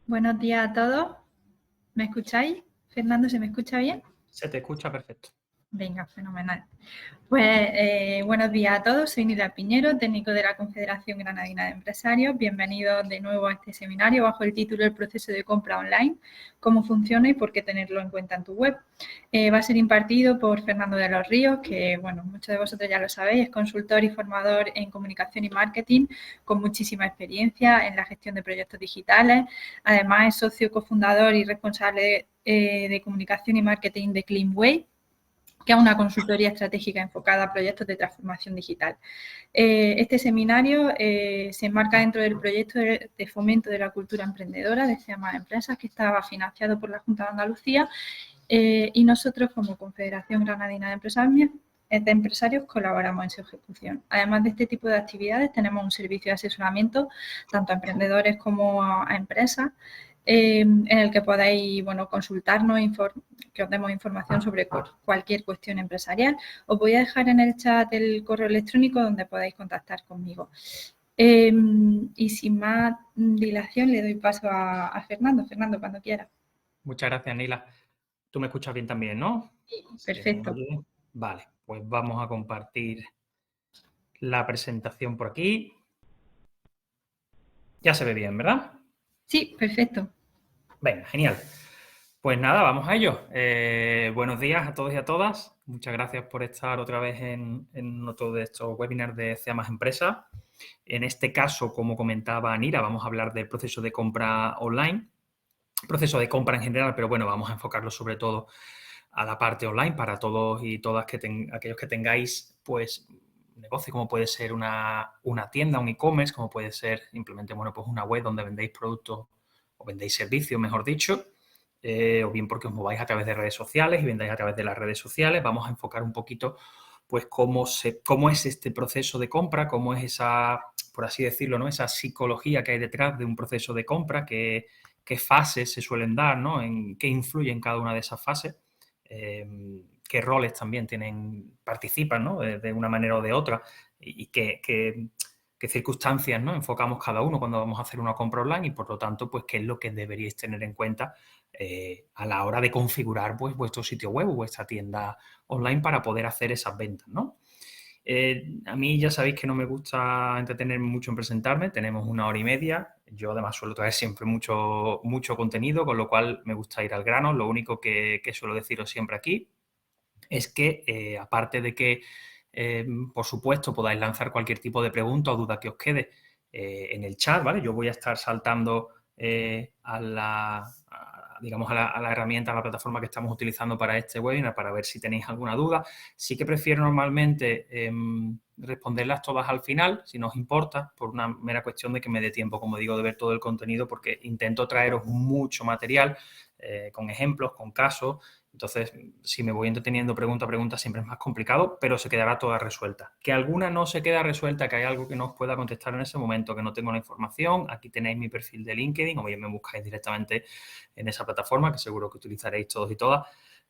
Buenos días a todos. ¿Me escucháis? Fernando, ¿se me escucha bien? Se te escucha perfecto. Venga, fenomenal. Pues buenos días a todos. Soy Nila Piñero, técnico de la Confederación Granadina de Empresarios. Bienvenidos de nuevo a este seminario bajo el título El proceso de compra online, cómo funciona y por qué tenerlo en cuenta en tu web. Va a ser impartido por Fernando de los Ríos, que bueno, muchos de vosotros ya lo sabéis, es consultor y formador en comunicación y marketing con muchísima experiencia en la gestión de proyectos digitales. Además es socio cofundador y responsable de comunicación y marketing de Cleanway, que es una consultoría estratégica enfocada a proyectos de transformación digital. Este seminario se enmarca dentro del proyecto de fomento de la cultura emprendedora de SEA Más Empresas, que estaba financiado por la Junta de Andalucía, y nosotros, como Confederación Granadina de Empresarios, colaboramos en su ejecución. Además de este tipo de actividades, tenemos un servicio de asesoramiento tanto a emprendedores como a empresas, en el que podéis consultarnos, que os demos información sobre cualquier cuestión empresarial. Os voy a dejar en el chat el correo electrónico donde podéis contactar conmigo. Y sin más dilación, le doy paso a Fernando. Fernando, cuando quieras. Muchas gracias, Nila. Tú me escuchas bien también, ¿no? Perfecto. Vale, pues vamos a compartir la presentación por aquí. Ya se ve bien, ¿verdad? Sí, perfecto. Venga, genial. Pues nada, vamos a ello. Buenos días a todos y a todas. Muchas gracias por estar otra vez en otro de estos webinars de SEA Más Empresa. En este caso, como comentaba Nila, vamos a hablar del proceso de compra online, proceso de compra en general, pero bueno, vamos a enfocarlo sobre todo a la parte online para todos y todas aquellos que tengáis pues un negocio como puede ser una tienda, un e-commerce, como puede ser simplemente pues una web donde vendéis productos o vendéis servicios, mejor dicho, o bien porque os mováis a través de redes sociales y vendáis a través de las redes sociales. Vamos a enfocar un poquito pues cómo es este proceso de compra, cómo es esa, por así decirlo, ¿no? Esa psicología que hay detrás de un proceso de compra, qué fases se suelen dar, ¿no? En qué influye en cada una de esas fases. Qué roles también participan, ¿no? De una manera o de otra, y qué circunstancias, ¿no? Enfocamos cada uno cuando vamos a hacer una compra online, y por lo tanto, pues qué es lo que deberíais tener en cuenta a la hora de configurar pues vuestro sitio web o vuestra tienda online para poder hacer esas ventas, ¿no? A mí ya sabéis que no me gusta entretenerme mucho en presentarme, tenemos 1 hora y media, yo además suelo traer siempre mucho contenido, con lo cual me gusta ir al grano. Lo único que suelo deciros siempre aquí es que, aparte de que, por supuesto, podáis lanzar cualquier tipo de pregunta o duda que os quede en el chat, ¿vale? Yo voy a estar saltando digamos, a la herramienta, a la plataforma que estamos utilizando para este webinar, para ver si tenéis alguna duda. Sí que prefiero normalmente responderlas todas al final, si no os importa, por una mera cuestión de que me dé tiempo, como digo, de ver todo el contenido, porque intento traeros mucho material con ejemplos, con casos. Entonces, si me voy entreteniendo pregunta a pregunta, siempre es más complicado, pero se quedará toda resuelta. Que alguna no se queda resuelta, que hay algo que no os pueda contestar en ese momento, que no tengo la información, aquí tenéis mi perfil de LinkedIn, o bien me buscáis directamente en esa plataforma, que seguro que utilizaréis todos y todas.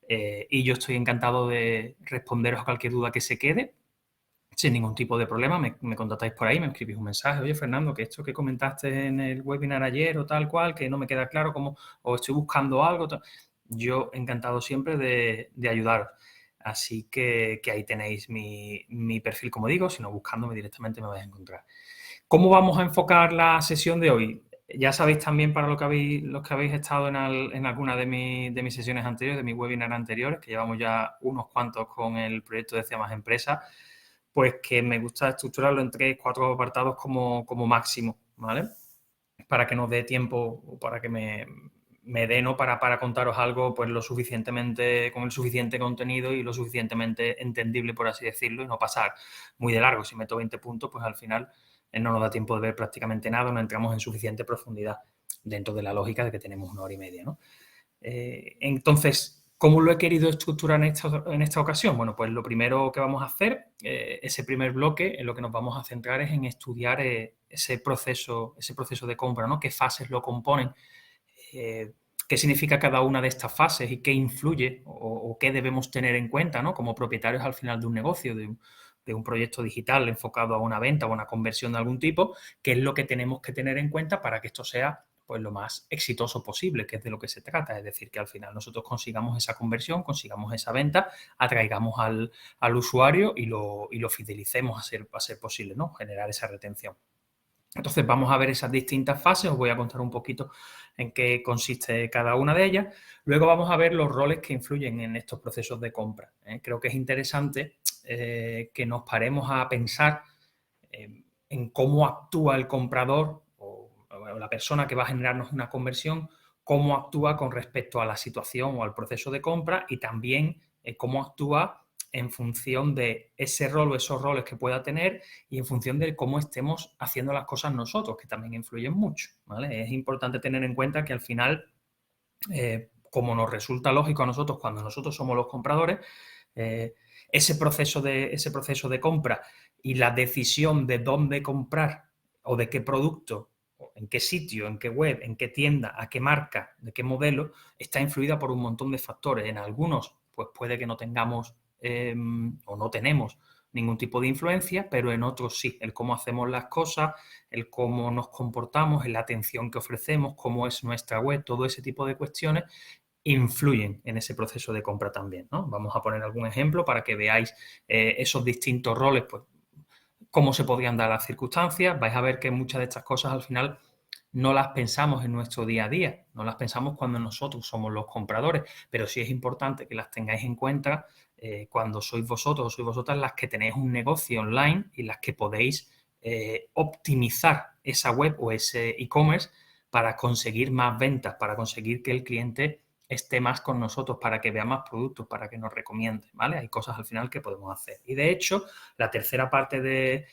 Y yo estoy encantado de responderos a cualquier duda que se quede, sin ningún tipo de problema. Me contactáis por ahí, me escribís un mensaje: oye, Fernando, que esto que comentaste en el webinar ayer o tal cual, que no me queda claro cómo, o estoy buscando algo. Yo encantado siempre de ayudaros. Así que ahí tenéis mi perfil, como digo. Si no, buscándome directamente me vais a encontrar. ¿Cómo vamos a enfocar la sesión de hoy? Ya sabéis también, para los que habéis estado en alguna de mis sesiones anteriores, de mis webinars anteriores, que llevamos ya unos cuantos con el proyecto de SEA Más Empresa, pues que me gusta estructurarlo en 3-4 apartados como máximo, ¿vale? Para que nos dé tiempo, o para que me dé, ¿no? Para contaros algo pues con el suficiente contenido y lo suficientemente entendible, por así decirlo, y no pasar muy de largo. Si meto 20 puntos, pues al final no nos da tiempo de ver prácticamente nada, no entramos en suficiente profundidad dentro de la lógica de que tenemos 1 hora y media, ¿no? Entonces, ¿cómo lo he querido estructurar en esta ocasión? Bueno, pues lo primero que vamos a hacer, ese primer bloque, en lo que nos vamos a centrar es en estudiar ese proceso de compra, ¿no? ¿Qué fases lo componen? ¿Qué significa cada una de estas fases y qué influye o qué debemos tener en cuenta, ¿no? Como propietarios al final de un negocio, de un proyecto digital enfocado a una venta o a una conversión de algún tipo? ¿Qué es lo que tenemos que tener en cuenta para que esto sea pues lo más exitoso posible, que es de lo que se trata. Es decir, que al final nosotros consigamos esa conversión, consigamos esa venta, atraigamos al usuario y lo fidelicemos a ser posible, ¿no? Generar esa retención. Entonces vamos a ver esas distintas fases, os voy a contar un poquito en qué consiste cada una de ellas. Luego vamos a ver los roles que influyen en estos procesos de compra. Creo que es interesante que nos paremos a pensar en cómo actúa el comprador o la persona que va a generarnos una conversión, cómo actúa con respecto a la situación o al proceso de compra y también cómo actúa en función de ese rol o esos roles que pueda tener y en función de cómo estemos haciendo las cosas nosotros, que también influyen mucho, ¿vale? Es importante tener en cuenta que al final, como nos resulta lógico a nosotros cuando nosotros somos los compradores, ese proceso de compra y la decisión de dónde comprar o de qué producto, en qué sitio, en qué web, en qué tienda, a qué marca, de qué modelo, está influida por un montón de factores. En algunos, pues puede que no tengamos o no tenemos ningún tipo de influencia, pero en otros sí. El cómo hacemos las cosas, el cómo nos comportamos, la atención que ofrecemos, cómo es nuestra web, todo ese tipo de cuestiones influyen en ese proceso de compra también, ¿no? Vamos a poner algún ejemplo para que veáis esos distintos roles, pues cómo se podrían dar las circunstancias. Vais a ver que muchas de estas cosas al final no las pensamos en nuestro día a día, no las pensamos cuando nosotros somos los compradores, pero sí es importante que las tengáis en cuenta cuando sois vosotros o sois vosotras las que tenéis un negocio online y las que podéis optimizar esa web o ese e-commerce para conseguir más ventas, para conseguir que el cliente esté más con nosotros, para que vea más productos, para que nos recomiende, ¿vale? Hay cosas al final que podemos hacer. Y de hecho, la tercera parte del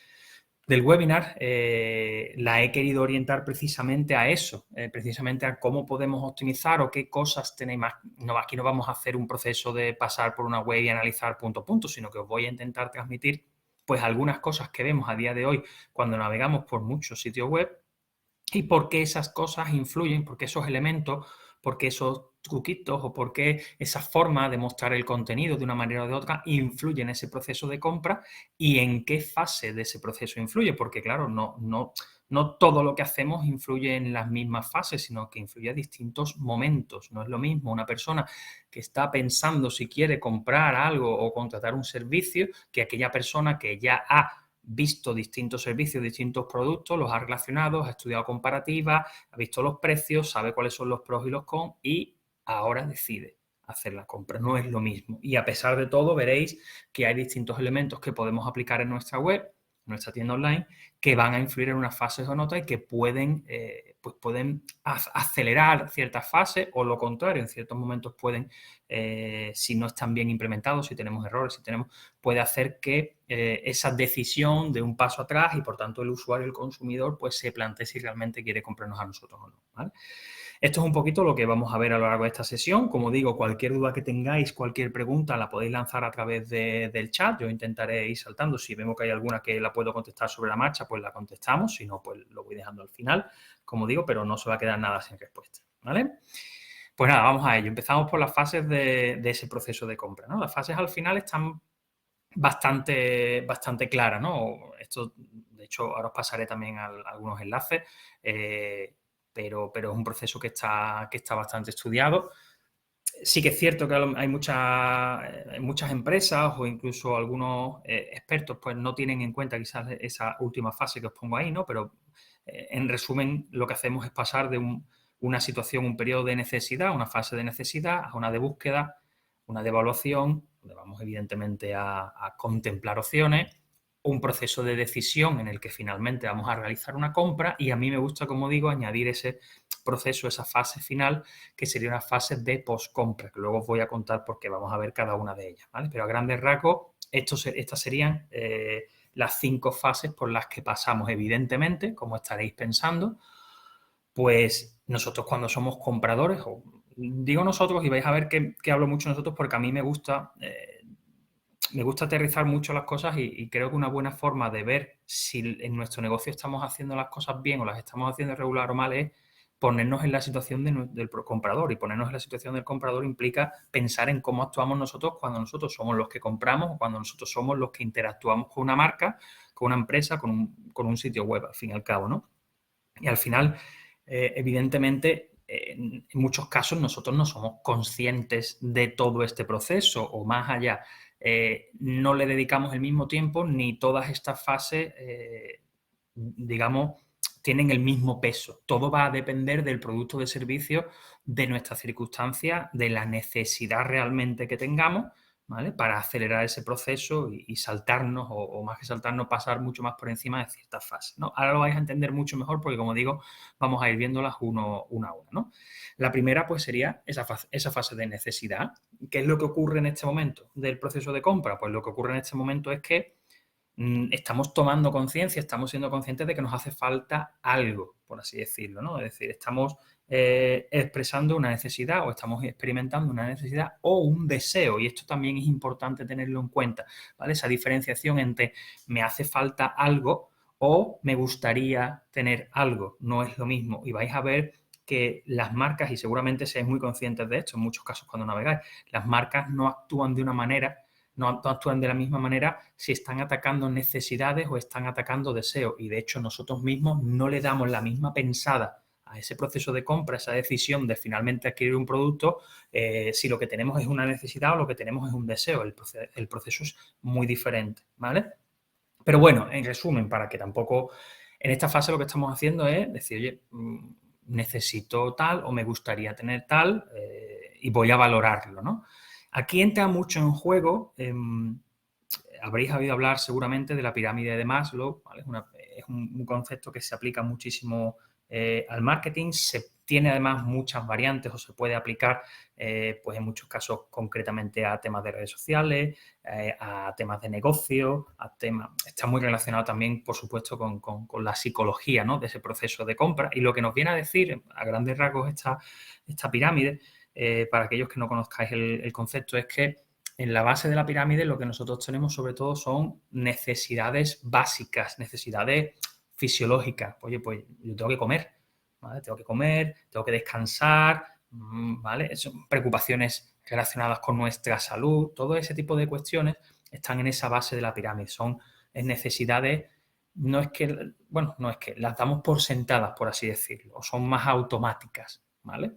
webinar la he querido orientar precisamente a eso, precisamente a cómo podemos optimizar o qué cosas tenéis más. No, aquí no vamos a hacer un proceso de pasar por una web y analizar punto a punto, sino que os voy a intentar transmitir pues algunas cosas que vemos a día de hoy cuando navegamos por muchos sitios web y por qué esas cosas influyen, por qué esos elementos, por qué esos truquitos o por qué esa forma de mostrar el contenido de una manera o de otra influye en ese proceso de compra y en qué fase de ese proceso influye, porque claro, no todo lo que hacemos influye en las mismas fases, sino que influye a distintos momentos. No es lo mismo una persona que está pensando si quiere comprar algo o contratar un servicio que aquella persona que ya ha visto distintos servicios, distintos productos, los ha relacionado, ha estudiado comparativas, ha visto los precios, sabe cuáles son los pros y los cons y ahora decide hacer la compra. No es lo mismo. Y a pesar de todo, veréis que hay distintos elementos que podemos aplicar en nuestra web, en nuestra tienda online, que van a influir en unas fases o en otras y que pueden acelerar ciertas fases o lo contrario, en ciertos momentos pueden, si no están bien implementados, si tenemos errores, puede hacer que esa decisión de un paso atrás y por tanto el usuario, el consumidor, pues se plantee si realmente quiere comprarnos a nosotros o no, ¿vale? Esto es un poquito lo que vamos a ver a lo largo de esta sesión. Como digo, cualquier duda que tengáis, cualquier pregunta, la podéis lanzar a través del chat. Yo intentaré ir saltando. Si vemos que hay alguna que la puedo contestar sobre la marcha, pues la contestamos. Si no, pues lo voy dejando al final, como digo, pero no se va a quedar nada sin respuesta, ¿vale? Pues nada, vamos a ello. Empezamos por las fases de ese proceso de compra, ¿no? Las fases al final están bastante claras, ¿no? Esto, de hecho, ahora os pasaré también algunos enlaces. Pero es un proceso que está bastante estudiado. Sí que es cierto que hay muchas empresas o incluso algunos expertos pues no tienen en cuenta quizás esa última fase que os pongo ahí, ¿no? Pero en resumen lo que hacemos es pasar de una situación, un periodo de necesidad, una fase de necesidad, a una de búsqueda, una de evaluación, donde vamos evidentemente a contemplar opciones, un proceso de decisión en el que finalmente vamos a realizar una compra y a mí me gusta, como digo, añadir ese proceso, esa fase final, que sería una fase de post-compra, que luego os voy a contar porque vamos a ver cada una de ellas, ¿vale? Pero a grandes rasgos, estas serían las 5 fases por las que pasamos, evidentemente, como estaréis pensando, pues nosotros cuando somos compradores, o digo nosotros y vais a ver que hablo mucho de nosotros porque a mí me gusta aterrizar mucho las cosas y creo que una buena forma de ver si en nuestro negocio estamos haciendo las cosas bien o las estamos haciendo regular o mal es ponernos en la situación del comprador. Y ponernos en la situación del comprador implica pensar en cómo actuamos nosotros cuando nosotros somos los que compramos o cuando nosotros somos los que interactuamos con una marca, con una empresa, con un sitio web, al fin y al cabo, ¿no? Y al final evidentemente, en muchos casos nosotros no somos conscientes de todo este proceso o más allá. No le dedicamos el mismo tiempo ni todas estas fases, digamos, tienen el mismo peso. Todo va a depender del producto o de servicio, de nuestras circunstancias, de la necesidad realmente que tengamos, ¿vale? Para acelerar ese proceso y saltarnos, o más que saltarnos, pasar mucho más por encima de ciertas fases, ¿no? Ahora lo vais a entender mucho mejor porque, como digo, vamos a ir viéndolas una a una, ¿no? La primera, pues, sería esa fase de necesidad. ¿Qué es lo que ocurre en este momento del proceso de compra? Pues lo que ocurre en este momento es que estamos tomando conciencia, estamos siendo conscientes de que nos hace falta algo, por así decirlo, ¿no? Es decir, estamos expresando una necesidad o estamos experimentando una necesidad o un deseo, y esto también es importante tenerlo en cuenta, ¿vale? Esa diferenciación entre me hace falta algo o me gustaría tener algo, no es lo mismo, y vais a ver que las marcas, y seguramente seáis muy conscientes de esto en muchos casos cuando navegáis, las marcas no actúan de una manera, no actúan de la misma manera si están atacando necesidades o están atacando deseos. Y de hecho nosotros mismos no le damos la misma pensada a ese proceso de compra, esa decisión de finalmente adquirir un producto, si lo que tenemos es una necesidad o lo que tenemos es un deseo. El proceso es muy diferente, ¿vale? Pero bueno, en resumen, para que tampoco... En esta fase lo que estamos haciendo es decir, oye, necesito tal o me gustaría tener tal, y voy a valorarlo, ¿no? Aquí entra mucho en juego, habréis oído hablar seguramente de la pirámide de Maslow, ¿vale? Es un concepto que se aplica muchísimo al marketing, se tiene además muchas variantes o se puede aplicar, pues en muchos casos concretamente a temas de redes sociales, a temas de negocio, está muy relacionado también, por supuesto, con la psicología, ¿no? De ese proceso de compra. Y lo que nos viene a decir, a grandes rasgos, esta pirámide, para aquellos que no conozcáis el concepto, es que en la base de la pirámide lo que nosotros tenemos sobre todo son necesidades básicas, necesidades fisiológicas. Oye, pues yo tengo que comer, ¿vale? Tengo que comer, tengo que descansar, ¿vale? Son preocupaciones relacionadas con nuestra salud, todo ese tipo de cuestiones están en esa base de la pirámide. Son necesidades, no es que las damos por sentadas, por así decirlo, o son más automáticas, ¿vale?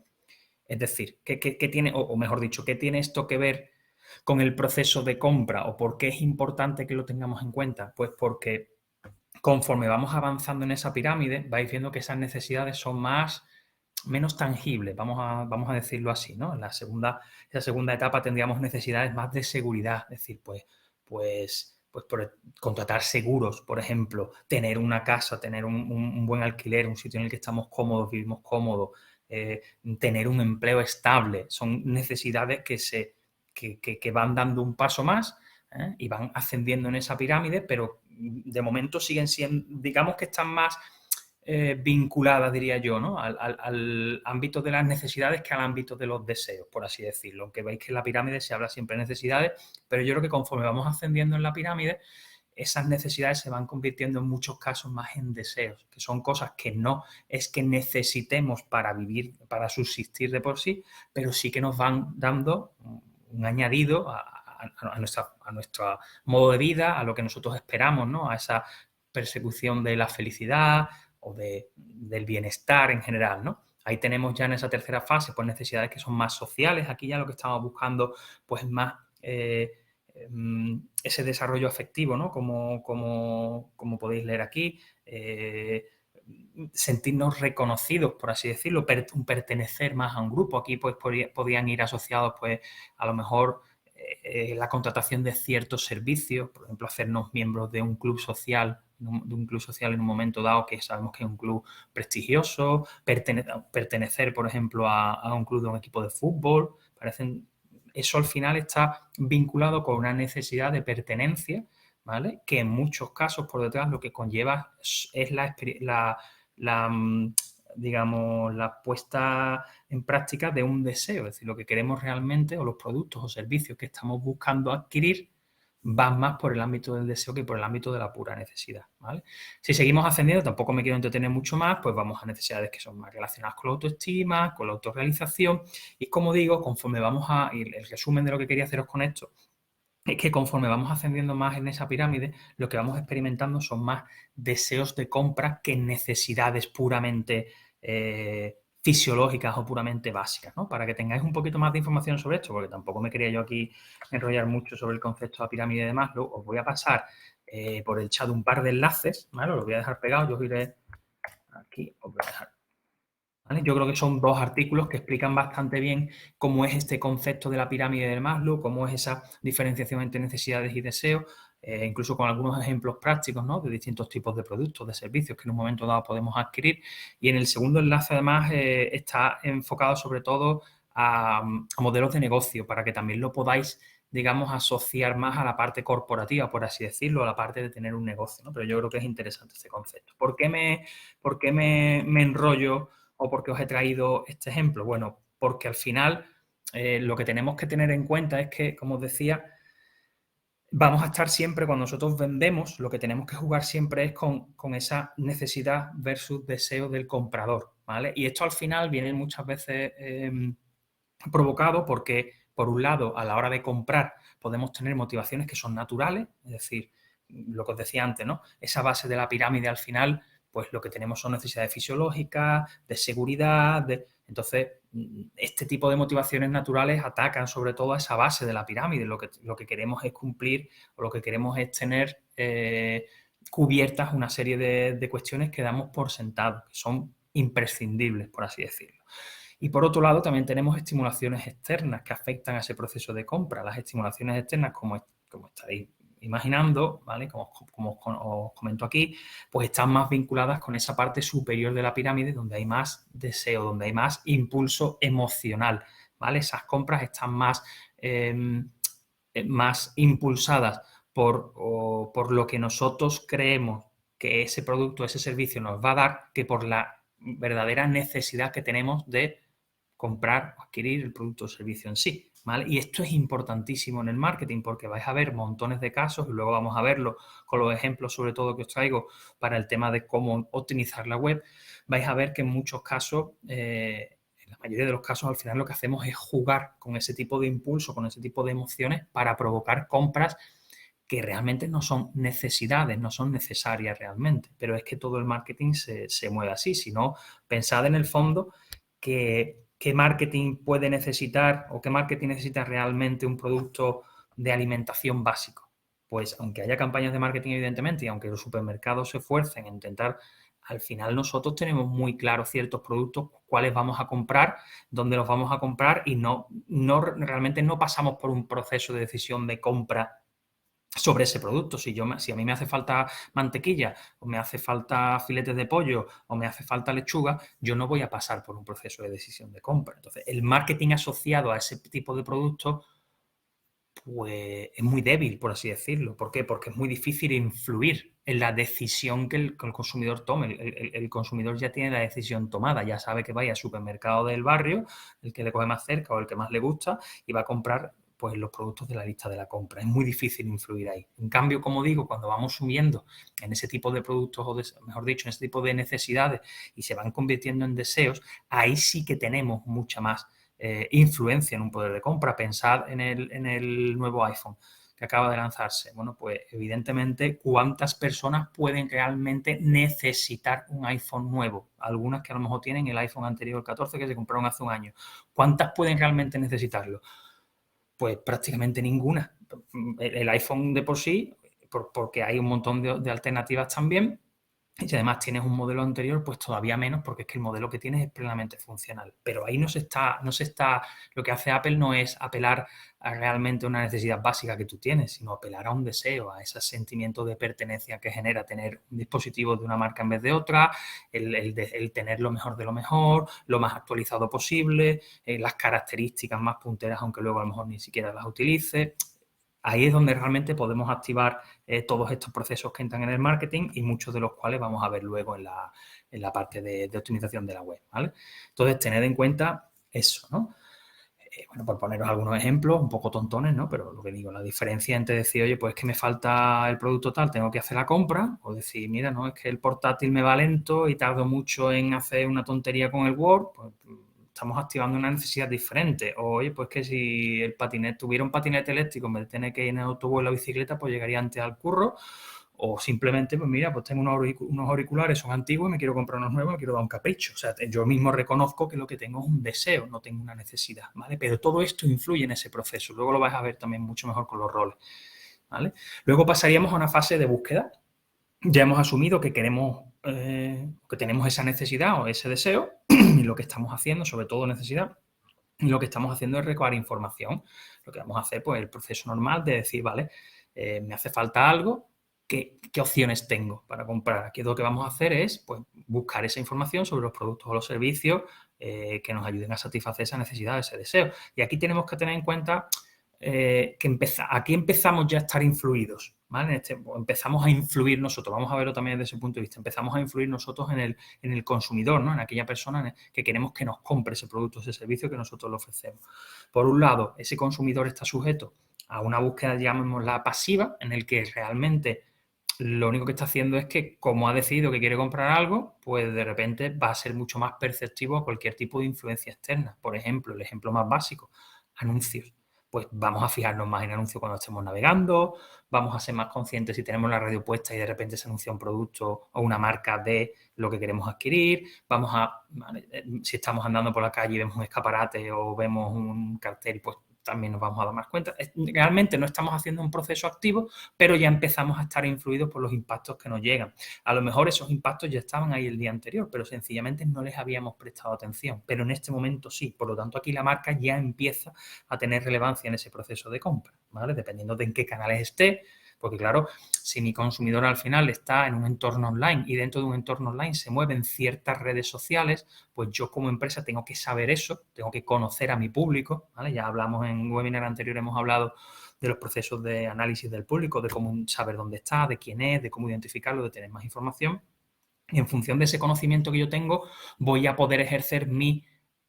Es decir, ¿qué tiene, o mejor dicho, qué tiene esto que ver con el proceso de compra o por qué es importante que lo tengamos en cuenta? Pues porque conforme vamos avanzando en esa pirámide, vais viendo que esas necesidades son menos tangibles, vamos a decirlo así, ¿no? En esa segunda etapa tendríamos necesidades más de seguridad, es decir, pues contratar seguros, por ejemplo, tener una casa, tener un buen alquiler, un sitio en el que estamos cómodos, vivimos cómodos, tener un empleo estable. Son necesidades que van dando un paso más, y van ascendiendo en esa pirámide, pero de momento siguen siendo, digamos que están más vinculadas, diría yo, ¿no? al ámbito de las necesidades que al ámbito de los deseos, por así decirlo. Aunque veis que en la pirámide se habla siempre de necesidades, pero yo creo que conforme vamos ascendiendo en la pirámide, esas necesidades se van convirtiendo en muchos casos más en deseos, que son cosas que no es que necesitemos para vivir, para subsistir de por sí, pero sí que nos van dando un añadido a nuestro modo de vida, a lo que nosotros esperamos, ¿no? A esa persecución de la felicidad o del bienestar en general, ¿no? Ahí tenemos ya en esa tercera fase pues necesidades que son más sociales. Aquí ya lo que estamos buscando pues es más ese desarrollo afectivo, ¿no? Como podéis leer aquí, sentirnos reconocidos, por así decirlo, un pertenecer más a un grupo. Aquí pues podían ir asociados pues a lo mejor la contratación de ciertos servicios, por ejemplo, hacernos miembros de un club social, en un momento dado que sabemos que es un club prestigioso, pertenecer, por ejemplo, a un club de un equipo de fútbol. Eso al final está vinculado con una necesidad de pertenencia, ¿vale? Que en muchos casos por detrás lo que conlleva es digamos, la puesta en práctica de un deseo. Es decir, lo que queremos realmente, o los productos o servicios que estamos buscando adquirir, van más por el ámbito del deseo que por el ámbito de la pura necesidad, ¿vale? Si seguimos ascendiendo, tampoco me quiero entretener mucho más, pues vamos a necesidades que son más relacionadas con la autoestima, con la autorrealización, y como digo, conforme vamos y el resumen de lo que quería haceros con esto, es que conforme vamos ascendiendo más en esa pirámide, lo que vamos experimentando son más deseos de compra que necesidades puramente fisiológicas o puramente básicas, ¿no? Para que tengáis un poquito más de información sobre esto, porque tampoco me quería yo aquí enrollar mucho sobre el concepto de la pirámide de Maslow. Os voy a pasar por el chat un par de enlaces, ¿vale? Os los voy a dejar pegados, yo os iré aquí, os voy a dejar. ¿Vale? Yo creo que son 2 artículos que explican bastante bien cómo es este concepto de la pirámide de Maslow, cómo es esa diferenciación entre necesidades y deseos, incluso con algunos ejemplos prácticos, ¿no? De distintos tipos de productos, de servicios que en un momento dado podemos adquirir. Y en el segundo enlace, además, está enfocado sobre todo a modelos de negocio, para que también lo podáis, digamos, asociar más a la parte corporativa, por así decirlo, a la parte de tener un negocio, ¿no? Pero yo creo que es interesante este concepto. ¿Por qué me enrollo o por qué os he traído este ejemplo? Bueno, porque al final lo que tenemos que tener en cuenta es que, como os decía, vamos a estar siempre, cuando nosotros vendemos, lo que tenemos que jugar siempre es con esa necesidad versus deseo del comprador, ¿vale? Y esto al final viene muchas veces provocado porque, por un lado, a la hora de comprar podemos tener motivaciones que son naturales, es decir, lo que os decía antes, ¿no? Esa base de la pirámide al final, pues lo que tenemos son necesidades fisiológicas, de seguridad, entonces este tipo de motivaciones naturales atacan sobre todo a esa base de la pirámide. Lo que queremos es cumplir o lo que queremos es tener cubiertas una serie de cuestiones que damos por sentado, que son imprescindibles, por así decirlo. Y por otro lado, también tenemos estimulaciones externas que afectan a ese proceso de compra. Las estimulaciones externas, como estaréis imaginando, ¿vale? Como os comento aquí, pues están más vinculadas con esa parte superior de la pirámide donde hay más deseo, donde hay más impulso emocional, ¿vale? Esas compras están más impulsadas por lo que nosotros creemos que ese producto, ese servicio nos va a dar, que por la verdadera necesidad que tenemos de comprar o adquirir el producto o servicio en sí, ¿vale? Y esto es importantísimo en el marketing porque vais a ver montones de casos y luego vamos a verlo con los ejemplos sobre todo que os traigo para el tema de cómo optimizar la web. Vais a ver que en muchos casos, en la mayoría de los casos, al final lo que hacemos es jugar con ese tipo de impulso, con ese tipo de emociones para provocar compras que realmente no son necesidades, no son necesarias realmente, pero es que todo el marketing se mueve así. Si no, pensad en el fondo qué marketing puede necesitar o qué marketing necesita realmente un producto de alimentación básico. Pues aunque haya campañas de marketing, evidentemente, y aunque los supermercados se esfuercen en intentar, al final nosotros tenemos muy claro ciertos productos, cuáles vamos a comprar, dónde los vamos a comprar y realmente no pasamos por un proceso de decisión de compra sobre ese producto. Si a mí me hace falta mantequilla o me hace falta filetes de pollo o me hace falta lechuga, yo no voy a pasar por un proceso de decisión de compra. Entonces, el marketing asociado a ese tipo de productos pues es muy débil, por así decirlo. ¿Por qué? Porque es muy difícil influir en la decisión que el consumidor tome. El consumidor ya tiene la decisión tomada, ya sabe que vaya al supermercado del barrio, el que le coge más cerca o el que más le gusta, y va a comprar pues los productos de la lista de la compra. Es muy difícil influir ahí. En cambio, como digo, cuando vamos subiendo en ese tipo de productos, o mejor dicho, en ese tipo de necesidades y se van convirtiendo en deseos, ahí sí que tenemos mucha más influencia en un poder de compra. Pensad en el nuevo iPhone que acaba de lanzarse. Bueno, pues evidentemente, ¿cuántas personas pueden realmente necesitar un iPhone nuevo? Algunas que a lo mejor tienen el iPhone anterior, el 14, que se compraron hace un año. ¿Cuántas pueden realmente necesitarlo? Pues prácticamente ninguna. El iPhone de por sí, porque hay un montón de alternativas también, y si además tienes un modelo anterior, pues todavía menos, porque es que el modelo que tienes es plenamente funcional. Pero ahí no se está, lo que hace Apple no es apelar a realmente una necesidad básica que tú tienes, sino apelar a un deseo, a ese sentimiento de pertenencia que genera tener un dispositivo de una marca en vez de otra, el tener lo mejor de lo mejor, lo más actualizado posible, las características más punteras, aunque luego a lo mejor ni siquiera las utilices. Ahí es donde realmente podemos activar todos estos procesos que entran en el marketing y muchos de los cuales vamos a ver luego en la parte de optimización de la web, ¿vale? Entonces, tened en cuenta eso, ¿no? Bueno, por poneros algunos ejemplos, un poco tontones, ¿no? Pero lo que digo, la diferencia entre decir, oye, pues es que me falta el producto tal, tengo que hacer la compra, o decir, mira, no, es que el portátil me va lento y tardo mucho en hacer una tontería con el Word, pues estamos activando una necesidad diferente. O, oye, pues que si tuviera un patinete eléctrico, en vez de tener que ir en el autobús o en la bicicleta, pues llegaría antes al curro. O simplemente, pues mira, pues tengo unos auriculares, son antiguos, me quiero comprar unos nuevos, me quiero dar un capricho. O sea, yo mismo reconozco que lo que tengo es un deseo, no tengo una necesidad, ¿vale? Pero todo esto influye en ese proceso. Luego lo vas a ver también mucho mejor con los roles, ¿vale? Luego pasaríamos a una fase de búsqueda. Ya hemos asumido que queremos, que tenemos esa necesidad o ese deseo y lo que estamos haciendo, sobre todo necesidad, y lo que estamos haciendo es recabar información. Lo que vamos a hacer, pues, el proceso normal de decir, vale, me hace falta algo, ¿qué opciones tengo para comprar? Aquí lo que vamos a hacer es, pues, buscar esa información sobre los productos o los servicios que nos ayuden a satisfacer esa necesidad, ese deseo. Y aquí tenemos que tener en cuenta que aquí empezamos ya a estar influidos, ¿vale? Empezamos a influir nosotros, vamos a verlo también desde ese punto de vista, empezamos a influir nosotros en el consumidor, ¿no? En aquella persona que queremos que nos compre ese producto, ese servicio que nosotros le ofrecemos. Por un lado, ese consumidor está sujeto a una búsqueda, llamémosla pasiva, en el que realmente lo único que está haciendo es que, como ha decidido que quiere comprar algo, pues de repente va a ser mucho más perceptivo a cualquier tipo de influencia externa. Por ejemplo, el ejemplo más básico, anuncios. Pues vamos a fijarnos más en anuncios cuando estemos navegando, vamos a ser más conscientes si tenemos la radio puesta y de repente se anuncia un producto o una marca de lo que queremos adquirir, si estamos andando por la calle y vemos un escaparate o vemos un cartel, pues también nos vamos a dar más cuenta. Realmente no estamos haciendo un proceso activo, pero ya empezamos a estar influidos por los impactos que nos llegan. A lo mejor esos impactos ya estaban ahí el día anterior, pero sencillamente no les habíamos prestado atención. Pero en este momento sí. Por lo tanto, aquí la marca ya empieza a tener relevancia en ese proceso de compra, ¿vale? Dependiendo de en qué canales esté. Porque claro, si mi consumidor al final está en un entorno online y dentro de un entorno online se mueven ciertas redes sociales, pues yo como empresa tengo que saber eso, tengo que conocer a mi público, ¿vale? Ya hablamos en un webinar anterior, hemos hablado de los procesos de análisis del público, de cómo saber dónde está, de quién es, de cómo identificarlo, de tener más información. Y en función de ese conocimiento que yo tengo, voy a poder ejercer mi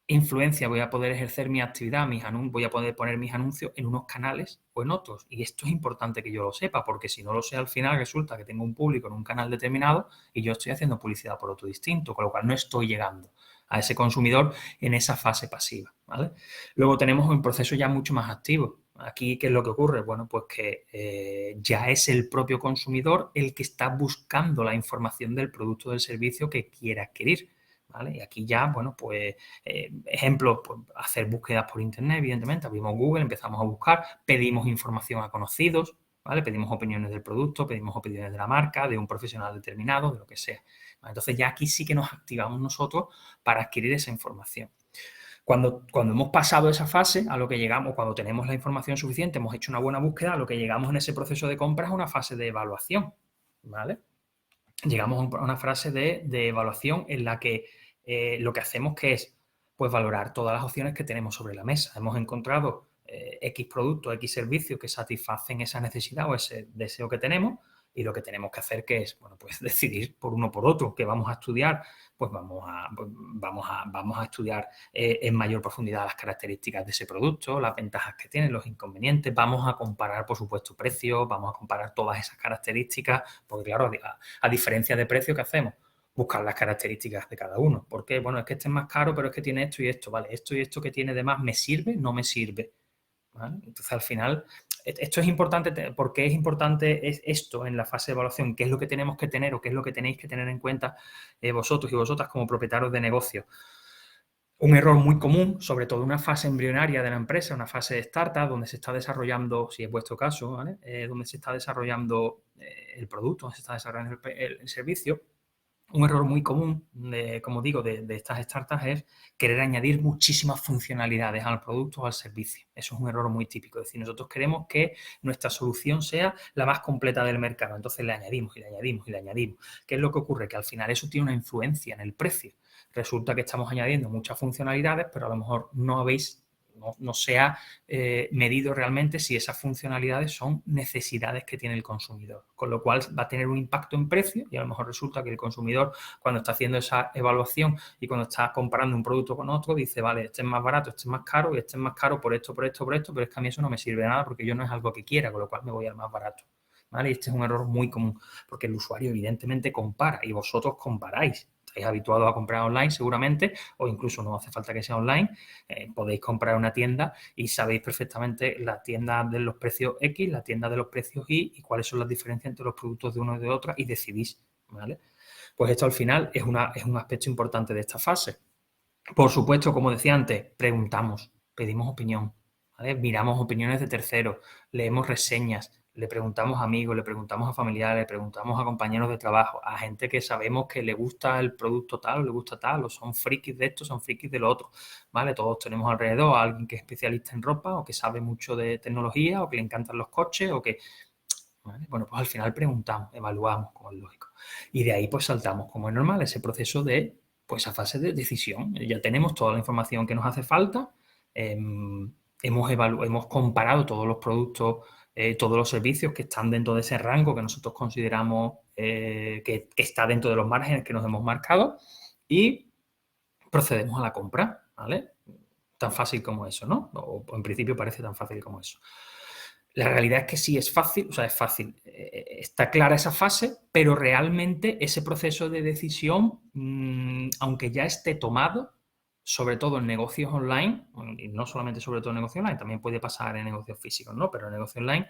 influencia, voy a poder ejercer mi actividad, voy a poder poner mis anuncios en unos canales o en otros. Y esto es importante que yo lo sepa, porque si no lo sé, al final resulta que tengo un público en un canal determinado y yo estoy haciendo publicidad por otro distinto, con lo cual no estoy llegando a ese consumidor en esa fase pasiva, ¿vale? Luego tenemos un proceso ya mucho más activo. Aquí, ¿qué es lo que ocurre? Bueno, pues que ya es el propio consumidor el que está buscando la información del producto o del servicio que quiere adquirir, ¿vale? Y aquí ya, bueno, pues, ejemplo, pues, hacer búsquedas por internet, evidentemente, abrimos Google, empezamos a buscar, pedimos información a conocidos, ¿vale? Pedimos opiniones del producto, pedimos opiniones de la marca, de un profesional determinado, de lo que sea. ¿Vale? Entonces ya aquí sí que nos activamos nosotros para adquirir esa información. Cuando hemos pasado esa fase, a lo que llegamos, cuando tenemos la información suficiente, hemos hecho una buena búsqueda, a lo que llegamos en ese proceso de compra es una fase de evaluación, ¿vale? Llegamos a una fase de evaluación en la que lo que hacemos que es, pues, valorar todas las opciones que tenemos sobre la mesa. Hemos encontrado X productos, X servicios que satisfacen esa necesidad o ese deseo que tenemos, y lo que tenemos que hacer que es, bueno, pues decidir por uno o por otro. ¿Qué vamos a estudiar? Pues vamos a estudiar en mayor profundidad las características de ese producto, las ventajas que tiene, los inconvenientes. Vamos a comparar, por supuesto, precios, vamos a comparar todas esas características, porque claro, a diferencia de precio, ¿qué hacemos? Buscar las características de cada uno. ¿Por qué? Bueno, es que este es más caro, pero es que tiene esto y esto, ¿vale? Esto y esto que tiene de más, ¿me sirve? No me sirve, ¿vale? Entonces, al final, esto es importante. ¿Por qué es importante esto en la fase de evaluación? ¿Qué es lo que tenemos que tener o qué es lo que tenéis que tener en cuenta vosotros y vosotras como propietarios de negocio? Un error muy común, sobre todo en una fase embrionaria de la empresa, una fase de startup, donde se está desarrollando, si es vuestro caso, ¿vale? Donde se está desarrollando el producto, donde se está desarrollando el servicio. Un error muy común, como digo, de estas startups es querer añadir muchísimas funcionalidades al producto o al servicio. Eso es un error muy típico. Es decir, nosotros queremos que nuestra solución sea la más completa del mercado. Entonces le añadimos y le añadimos y le añadimos. ¿Qué es lo que ocurre? Que al final eso tiene una influencia en el precio. Resulta que estamos añadiendo muchas funcionalidades, pero a lo mejor no se ha medido realmente si esas funcionalidades son necesidades que tiene el consumidor, con lo cual va a tener un impacto en precio y a lo mejor resulta que el consumidor, cuando está haciendo esa evaluación y cuando está comparando un producto con otro, dice, vale, este es más barato, este es más caro y este es más caro por esto, por esto, por esto, pero es que a mí eso no me sirve de nada porque yo no es algo que quiera, con lo cual me voy al más barato, ¿vale? Y este es un error muy común porque el usuario evidentemente compara y vosotros comparáis. estáis habituados a comprar online seguramente, o incluso no hace falta que sea online, podéis comprar una tienda y sabéis perfectamente la tienda de los precios X, la tienda de los precios Y cuáles son las diferencias entre los productos de uno y de otro y decidís, ¿vale? Pues esto al final es un aspecto importante de esta fase. Por supuesto, como decía antes, preguntamos, pedimos opinión, ¿vale? Miramos opiniones de terceros, leemos reseñas, le preguntamos a amigos, le preguntamos a familiares, le preguntamos a compañeros de trabajo, a gente que sabemos que le gusta el producto tal o le gusta tal, o son frikis de esto, son frikis de lo otro, ¿vale? Todos tenemos alrededor a alguien que es especialista en ropa o que sabe mucho de tecnología o que le encantan los coches o que... ¿vale? Bueno, pues al final preguntamos, evaluamos, como es lógico. Y de ahí pues saltamos, como es normal, ese proceso de, pues a fase de decisión. Ya tenemos toda la información que nos hace falta, hemos comparado todos los productos, todos los servicios que están dentro de ese rango que nosotros consideramos que está dentro de los márgenes que nos hemos marcado y procedemos a la compra, ¿vale? Tan fácil como eso, ¿no? O en principio parece tan fácil como eso. La realidad es que sí es fácil, o sea, es fácil, está clara esa fase, pero realmente ese proceso de decisión, aunque ya esté tomado, sobre todo en negocios online, y no solamente sobre todo en negocios online, también puede pasar en negocios físicos, ¿no? Pero en negocios online,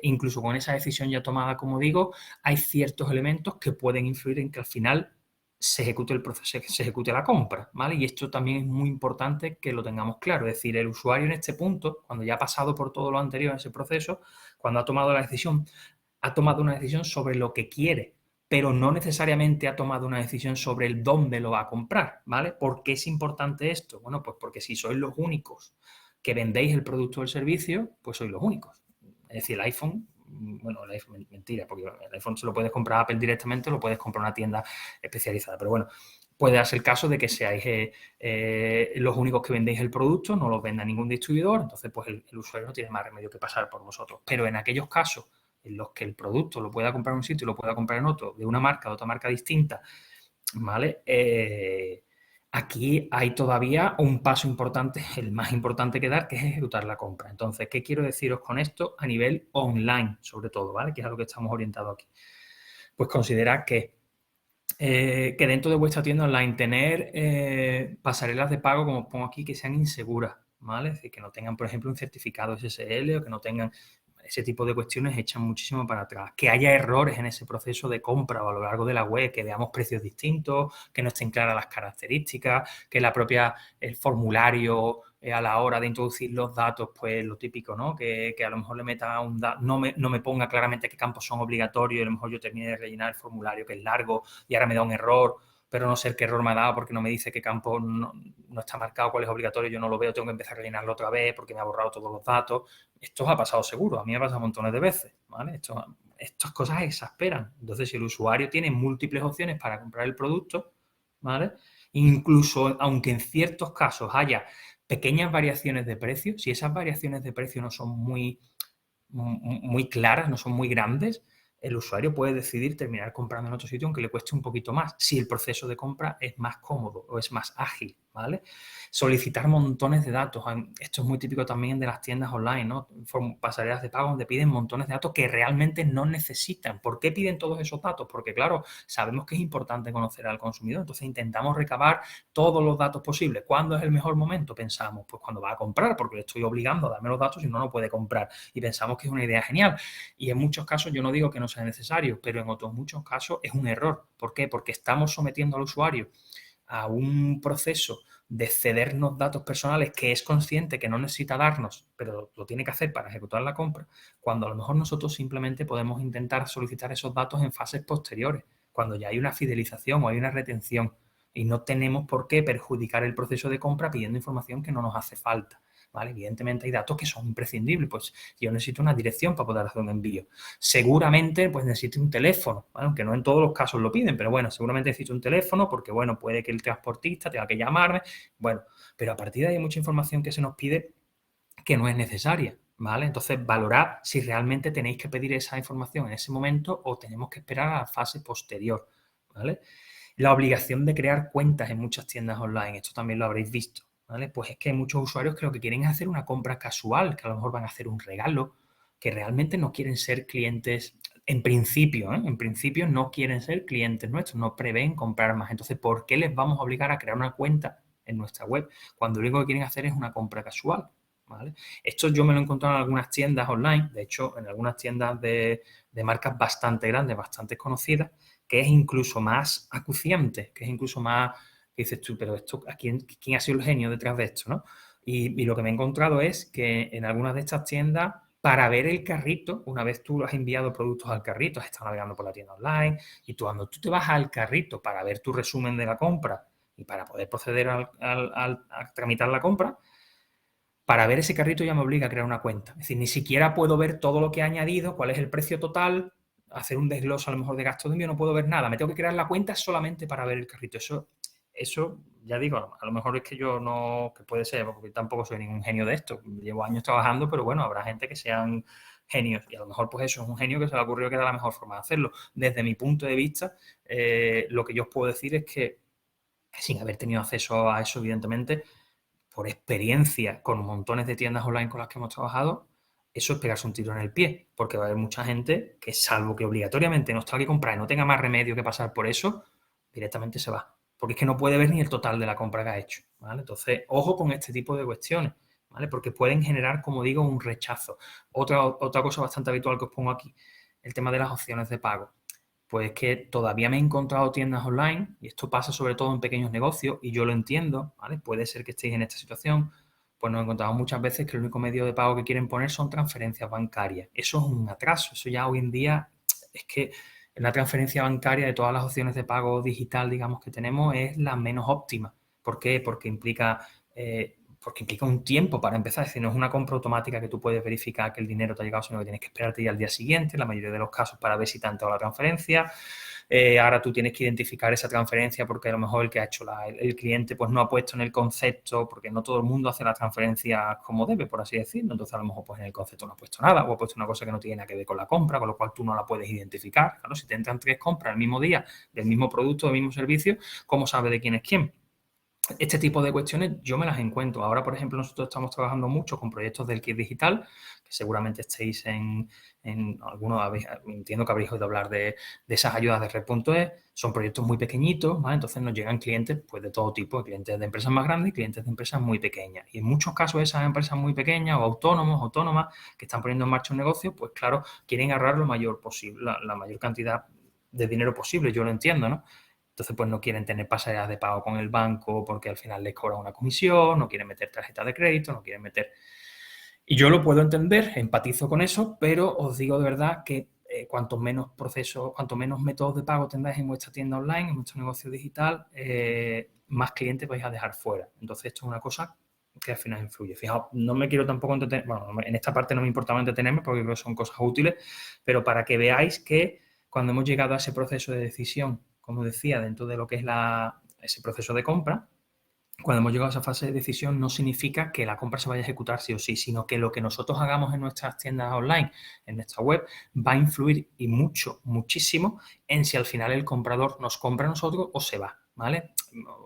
incluso con esa decisión ya tomada, como digo, hay ciertos elementos que pueden influir en que al final se ejecute el proceso, se ejecute la compra, ¿vale? Y esto también es muy importante que lo tengamos claro, es decir, el usuario en este punto, cuando ya ha pasado por todo lo anterior en ese proceso, cuando ha tomado la decisión, ha tomado una decisión sobre lo que quiere, pero no necesariamente ha tomado una decisión sobre el dónde lo va a comprar, ¿vale? ¿Por qué es importante esto? Bueno, pues porque si sois los únicos que vendéis el producto o el servicio, pues sois los únicos. Es decir, el iPhone, bueno, el iPhone, mentira, porque el iPhone se lo puedes comprar a Apple directamente o lo puedes comprar a una tienda especializada, pero bueno, puede darse el caso de que seáis los únicos que vendéis el producto, no lo venda ningún distribuidor, entonces pues el usuario no tiene más remedio que pasar por vosotros. Pero en aquellos casos en los que el producto lo pueda comprar en un sitio y lo pueda comprar en otro, de una marca, de otra marca distinta, ¿vale? Aquí hay todavía un paso importante, el más importante que dar, que es ejecutar la compra. Entonces, ¿qué quiero deciros con esto a nivel online, sobre todo, ¿vale? Que es a lo que estamos orientados aquí. Pues considerad que dentro de vuestra tienda online tener pasarelas de pago, como os pongo aquí, que sean inseguras, ¿vale? Es decir, que no tengan, por ejemplo, un certificado SSL o que no tengan ese tipo de cuestiones, echan muchísimo para atrás. Que haya errores en ese proceso de compra o a lo largo de la web, que veamos precios distintos, que no estén claras las características, que el formulario a la hora de introducir los datos, pues lo típico, ¿no? Que a lo mejor le meta no me ponga claramente qué campos son obligatorios y a lo mejor yo termine de rellenar el formulario que es largo y ahora me da un error, pero no sé qué error me ha dado porque no me dice qué campo no está marcado, cuál es obligatorio, yo no lo veo, tengo que empezar a rellenarlo otra vez porque me ha borrado todos los datos. Esto os ha pasado seguro, a mí me ha pasado montones de veces, ¿vale? Estas cosas exasperan. Entonces, si el usuario tiene múltiples opciones para comprar el producto, ¿vale? Incluso, aunque en ciertos casos haya pequeñas variaciones de precio, si esas variaciones de precio no son muy claras, no son muy grandes, el usuario puede decidir terminar comprando en otro sitio aunque le cueste un poquito más, si el proceso de compra es más cómodo o es más ágil, ¿vale? Solicitar montones de datos. Esto es muy típico también de las tiendas online, ¿no? Pasarelas de pago donde piden montones de datos que realmente no necesitan. ¿Por qué piden todos esos datos? Porque, claro, sabemos que es importante conocer al consumidor, entonces intentamos recabar todos los datos posibles. ¿Cuándo es el mejor momento? Pensamos, pues cuando va a comprar, porque le estoy obligando a darme los datos y no puede comprar. Y pensamos que es una idea genial. Y en muchos casos, yo no digo que no sea necesario, pero en otros muchos casos es un error. ¿Por qué? Porque estamos sometiendo al usuario a un proceso de cedernos datos personales que es consciente que no necesita darnos, pero lo tiene que hacer para ejecutar la compra, cuando a lo mejor nosotros simplemente podemos intentar solicitar esos datos en fases posteriores, cuando ya hay una fidelización o hay una retención y no tenemos por qué perjudicar el proceso de compra pidiendo información que no nos hace falta. ¿Vale? Evidentemente hay datos que son imprescindibles, pues yo necesito una dirección para poder hacer un envío. Seguramente pues necesito un teléfono, ¿vale? Aunque no en todos los casos lo piden, pero bueno, seguramente necesito un teléfono porque bueno, puede que el transportista tenga que llamarme, bueno, pero a partir de ahí hay mucha información que se nos pide que no es necesaria, ¿vale? Entonces valorad si realmente tenéis que pedir esa información en ese momento o tenemos que esperar a la fase posterior, ¿vale? La obligación de crear cuentas en muchas tiendas online, esto también lo habréis visto, ¿vale? Pues es que hay muchos usuarios que lo que quieren es hacer una compra casual, que a lo mejor van a hacer un regalo, que realmente no quieren ser clientes en principio, en principio no quieren ser clientes nuestros, no prevén comprar más. Entonces, ¿por qué les vamos a obligar a crear una cuenta en nuestra web cuando lo único que quieren hacer es una compra casual? ¿Vale? Esto yo me lo he encontrado en algunas tiendas online, de hecho, en algunas tiendas de marcas bastante grandes, bastante conocidas, que es incluso más acuciante, que es incluso más, que dices tú, pero esto, ¿quién ha sido el genio detrás de esto, no? Y lo que me he encontrado es que en algunas de estas tiendas, para ver el carrito, una vez tú has enviado productos al carrito, has estado navegando por la tienda online, y cuando tú te vas al carrito para ver tu resumen de la compra y para poder proceder a tramitar la compra, para ver ese carrito ya me obliga a crear una cuenta. Es decir, ni siquiera puedo ver todo lo que he añadido, cuál es el precio total, hacer un desglose a lo mejor de gasto de envío, no puedo ver nada. Me tengo que crear la cuenta solamente para ver el carrito. Eso ya digo, a lo mejor es que yo no, que puede ser, porque tampoco soy ningún genio de esto. Llevo años trabajando, pero bueno, habrá gente que sean genios. Y a lo mejor pues eso es un genio que se le ocurrió que era la mejor forma de hacerlo. Desde mi punto de vista, lo que yo os puedo decir es que, sin haber tenido acceso a eso, evidentemente, por experiencia con montones de tiendas online con las que hemos trabajado, eso es pegarse un tiro en el pie, porque va a haber mucha gente que, salvo que obligatoriamente nos tenga que comprar y no tenga más remedio que pasar por eso, directamente se va. Porque es que no puede ver ni el total de la compra que ha hecho, ¿vale? Entonces, ojo con este tipo de cuestiones, ¿vale? Porque pueden generar, como digo, un rechazo. Otra cosa bastante habitual que os pongo aquí, el tema de las opciones de pago. Pues que todavía me he encontrado tiendas online, y esto pasa sobre todo en pequeños negocios, y yo lo entiendo, ¿vale? Puede ser que estéis en esta situación, pues nos he encontrado muchas veces que el único medio de pago que quieren poner son transferencias bancarias. Eso es un atraso, eso ya hoy en día es que la transferencia bancaria de todas las opciones de pago digital, digamos, que tenemos es la menos óptima. ¿Por qué? Porque implica un tiempo para empezar. Es decir, no es una compra automática que tú puedes verificar que el dinero te ha llegado, sino que tienes que esperarte ya al día siguiente, en la mayoría de los casos, para ver si te ha entrado la transferencia. Ahora tú tienes que identificar esa transferencia porque a lo mejor el que ha hecho el cliente pues no ha puesto en el concepto, porque no todo el mundo hace la transferencia como debe, por así decirlo. Entonces a lo mejor pues en el concepto no ha puesto nada, o ha puesto una cosa que no tiene nada que ver con la compra, con lo cual tú no la puedes identificar. Claro, si te entran 3 compras el mismo día del mismo producto, del mismo servicio, ¿cómo sabes de quién es quién? Este tipo de cuestiones yo me las encuentro. Ahora, por ejemplo, nosotros estamos trabajando mucho con proyectos del kit digital, que seguramente estéis en algunos, entiendo que habréis oído hablar de esas ayudas de Red.es. Son proyectos muy pequeñitos, ¿vale? Entonces nos llegan clientes pues, de todo tipo, clientes de empresas más grandes y clientes de empresas muy pequeñas. Y en muchos casos esas empresas muy pequeñas o autónomos, autónomas, que están poniendo en marcha un negocio, pues claro, quieren ahorrar lo mayor posible, la mayor cantidad de dinero posible, yo lo entiendo, ¿no? Entonces, pues no quieren tener pasarelas de pago con el banco porque al final les cobran una comisión, no quieren meter tarjeta de crédito, no quieren meter... Y yo lo puedo entender, empatizo con eso, pero os digo de verdad que cuanto menos procesos, cuanto menos métodos de pago tengáis en vuestra tienda online, en vuestro negocio digital, más clientes vais a dejar fuera. Entonces, esto es una cosa que al final influye. Fijaos, no me quiero tampoco entretener, bueno, en esta parte no me importaba entretenerme porque creo que son cosas útiles, pero para que veáis que cuando hemos llegado a ese proceso de decisión, como decía, dentro de lo que es ese proceso de compra, cuando hemos llegado a esa fase de decisión no significa que la compra se vaya a ejecutar sí o sí, sino que lo que nosotros hagamos en nuestras tiendas online, en nuestra web, va a influir y mucho, muchísimo en si al final el comprador nos compra a nosotros o se va, ¿vale?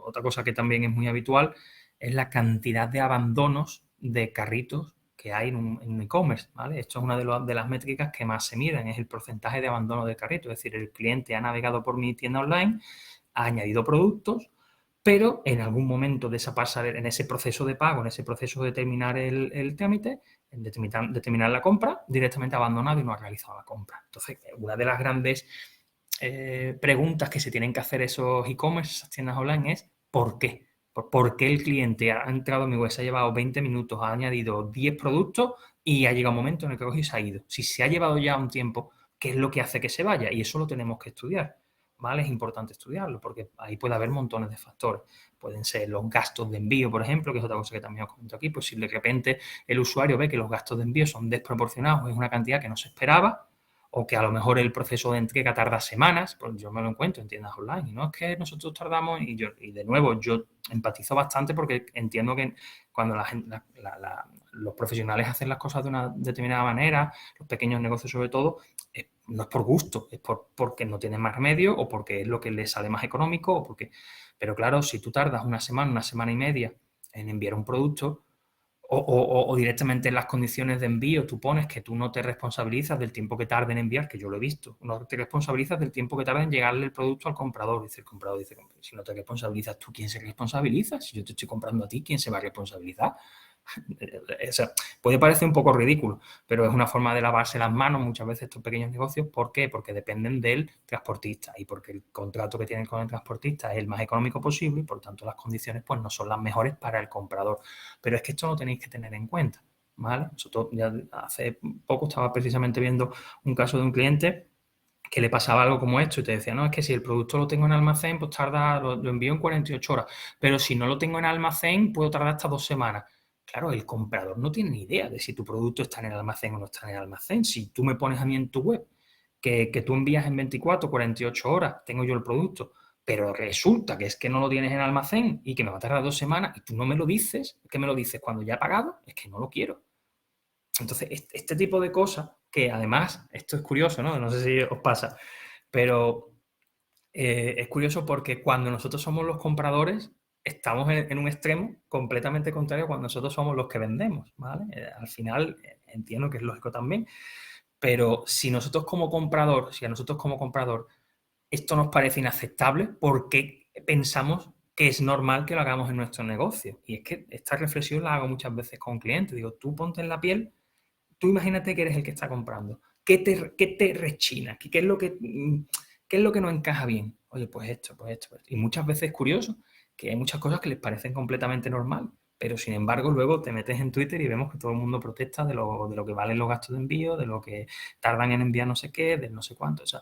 Otra cosa que también es muy habitual es la cantidad de abandonos de carritos que hay en un e-commerce, ¿vale? Esto es una de las métricas que más se miden, es el porcentaje de abandono de carrito, es decir, el cliente ha navegado por mi tienda online, ha añadido productos, pero en algún momento de esa pasarela, en ese proceso de pago, en ese proceso de terminar el trámite, en determinar la compra, directamente ha abandonado y no ha realizado la compra. Entonces, una de las grandes preguntas que se tienen que hacer esos e-commerce, esas tiendas online, es ¿por qué? ¿Por qué el cliente ha entrado a mi web, se ha llevado 20 minutos, ha añadido 10 productos y ha llegado un momento en el que coge y se ha ido? Si se ha llevado ya un tiempo, ¿qué es lo que hace que se vaya? Y eso lo tenemos que estudiar, ¿vale? Es importante estudiarlo porque ahí puede haber montones de factores. Pueden ser los gastos de envío, por ejemplo, que es otra cosa que también os comento aquí. Pues si de repente el usuario ve que los gastos de envío son desproporcionados, es una cantidad que no se esperaba, o que a lo mejor el proceso de entrega tarda semanas, pues yo me lo encuentro en tiendas online, y no es que nosotros tardamos, y de nuevo, yo empatizo bastante porque entiendo que cuando los profesionales hacen las cosas de una determinada manera, los pequeños negocios sobre todo, no es por gusto, es porque no tienen más remedio o porque es lo que les sale más económico, pero claro, si tú tardas una semana y media en enviar un producto, O directamente en las condiciones de envío tú pones que tú no te responsabilizas del tiempo que tarde en enviar, que yo lo he visto, no te responsabilizas del tiempo que tarda en llegarle el producto al comprador. Dice el comprador, dice, si no te responsabilizas tú, ¿quién se responsabiliza? Si yo te estoy comprando a ti, ¿quién se va a responsabilizar? O sea, puede parecer un poco ridículo, pero es una forma de lavarse las manos muchas veces estos pequeños negocios. ¿Por qué? Porque dependen del transportista y porque el contrato que tienen con el transportista es el más económico posible y por tanto las condiciones pues no son las mejores para el comprador. Pero es que esto lo tenéis que tener en cuenta, ¿vale? Nosotros ya hace poco estaba precisamente viendo un caso de un cliente que le pasaba algo como esto y te decía, no, es que si el producto lo tengo en almacén, pues lo envío en 48 horas, pero si no lo tengo en almacén, puedo tardar hasta 2 semanas. Claro, el comprador no tiene ni idea de si tu producto está en el almacén o no está en el almacén. Si tú me pones a mí en tu web que tú envías en 24, 48 horas, tengo yo el producto, pero resulta que es que no lo tienes en el almacén y que me va a tardar 2 semanas y tú no me lo dices, ¿qué me lo dices cuando ya he pagado? Es que no lo quiero. Entonces, este tipo de cosas, que además, esto es curioso, ¿no? No sé si os pasa, pero es curioso porque cuando nosotros somos los compradores, estamos en un extremo completamente contrario cuando nosotros somos los que vendemos, ¿vale? Al final, entiendo que es lógico también, pero si a nosotros como comprador esto nos parece inaceptable, ¿por qué pensamos que es normal que lo hagamos en nuestro negocio? Y es que esta reflexión la hago muchas veces con clientes. Digo, tú ponte en la piel. Tú imagínate que eres el que está comprando. ¿Qué te rechina? ¿Qué es lo que no encaja bien? Oye, pues esto, pues esto, pues esto. Y muchas veces es curioso que hay muchas cosas que les parecen completamente normal, pero sin embargo luego te metes en Twitter y vemos que todo el mundo protesta de lo que valen los gastos de envío, de lo que tardan en enviar no sé qué, de no sé cuánto. O sea,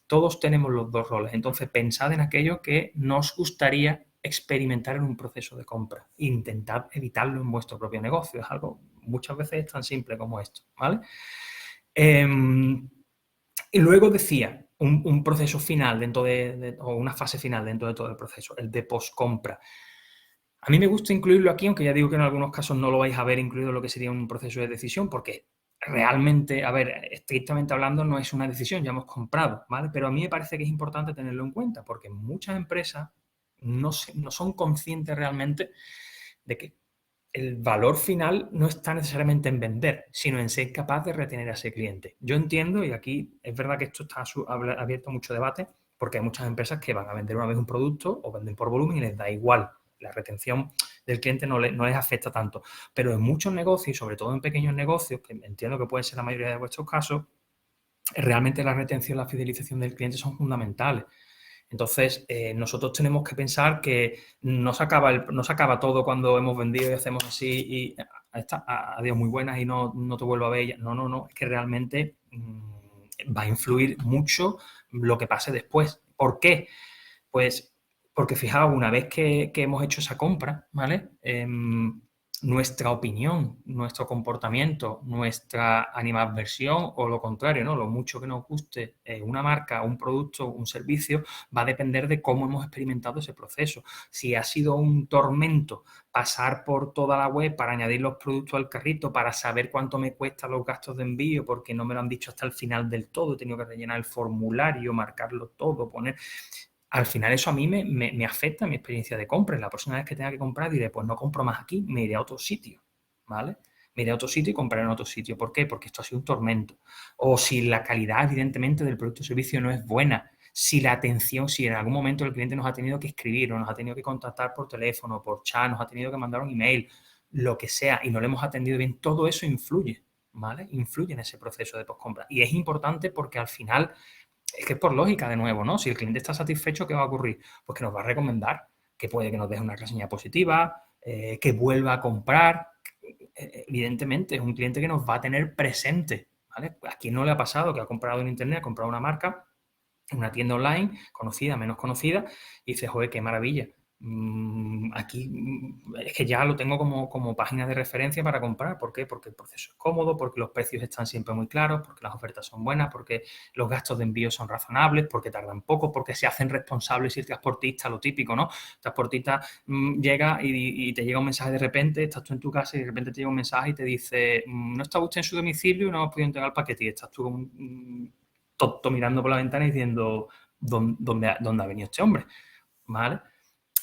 todos tenemos los dos roles. Entonces, pensad en aquello que nos gustaría experimentar en un proceso de compra. Intentad evitarlo en vuestro propio negocio. Es algo muchas veces es tan simple como esto, ¿vale? Y luego decía, un proceso final o una fase final dentro de todo el proceso, el de post-compra. A mí me gusta incluirlo aquí, aunque ya digo que en algunos casos no lo vais a ver incluido lo que sería un proceso de decisión, porque realmente, a ver, estrictamente hablando, no es una decisión, ya hemos comprado, ¿vale? Pero a mí me parece que es importante tenerlo en cuenta, porque muchas empresas no son conscientes realmente de que el valor final no está necesariamente en vender, sino en ser capaz de retener a ese cliente. Yo entiendo, y aquí es verdad que esto está abierto a mucho debate, porque hay muchas empresas que van a vender una vez un producto o venden por volumen y les da igual. La retención del cliente no les afecta tanto. Pero en muchos negocios, y sobre todo en pequeños negocios, que entiendo que puede ser la mayoría de vuestros casos, realmente la retención y la fidelización del cliente son fundamentales. Entonces, nosotros tenemos que pensar que no se acaba todo cuando hemos vendido y hacemos así y adiós, muy buenas y no te vuelvo a ver. No, es que realmente va a influir mucho lo que pase después. ¿Por qué? Pues porque fijaos, una vez que hemos hecho esa compra, ¿vale? Nuestra opinión, nuestro comportamiento, nuestra animadversión o lo contrario, ¿no? Lo mucho que nos guste una marca, un producto, un servicio, va a depender de cómo hemos experimentado ese proceso. Si ha sido un tormento pasar por toda la web para añadir los productos al carrito, para saber cuánto me cuestan los gastos de envío, porque no me lo han dicho hasta el final del todo, he tenido que rellenar el formulario, marcarlo todo, poner... Al final eso a mí me afecta en mi experiencia de compra. La próxima vez que tenga que comprar diré, pues no compro más aquí, me iré a otro sitio, ¿vale? Me iré a otro sitio y compraré en otro sitio. ¿Por qué? Porque esto ha sido un tormento. O si la calidad, evidentemente, del producto o servicio no es buena. Si la atención, si en algún momento el cliente nos ha tenido que escribir o nos ha tenido que contactar por teléfono, por chat, nos ha tenido que mandar un email, lo que sea, y no le hemos atendido bien, todo eso influye, ¿vale? Influye en ese proceso de postcompra. Y es importante porque al final... Es que es por lógica, de nuevo, ¿no? Si el cliente está satisfecho, ¿qué va a ocurrir? Pues que nos va a recomendar, que puede que nos deje una reseña positiva, que vuelva a comprar. Evidentemente, es un cliente que nos va a tener presente, ¿vale? ¿A quién no le ha pasado que ha comprado en internet, ha comprado una marca, en una tienda online, conocida, menos conocida, y dice, joder, qué maravilla. Aquí es que ya lo tengo como página de referencia para comprar. ¿Por qué? Porque el proceso es cómodo, porque los precios están siempre muy claros, porque las ofertas son buenas, porque los gastos de envío son razonables, porque tardan poco, porque se hacen responsables si el transportista, lo típico, ¿no? El transportista llega y te llega un mensaje de repente, estás tú en tu casa y de repente te llega un mensaje y te dice, no está usted en su domicilio y no hemos podido entregar el paquete, y estás tú como un tonto mirando por la ventana y diciendo, ¿dónde ha venido este hombre? ¿Vale?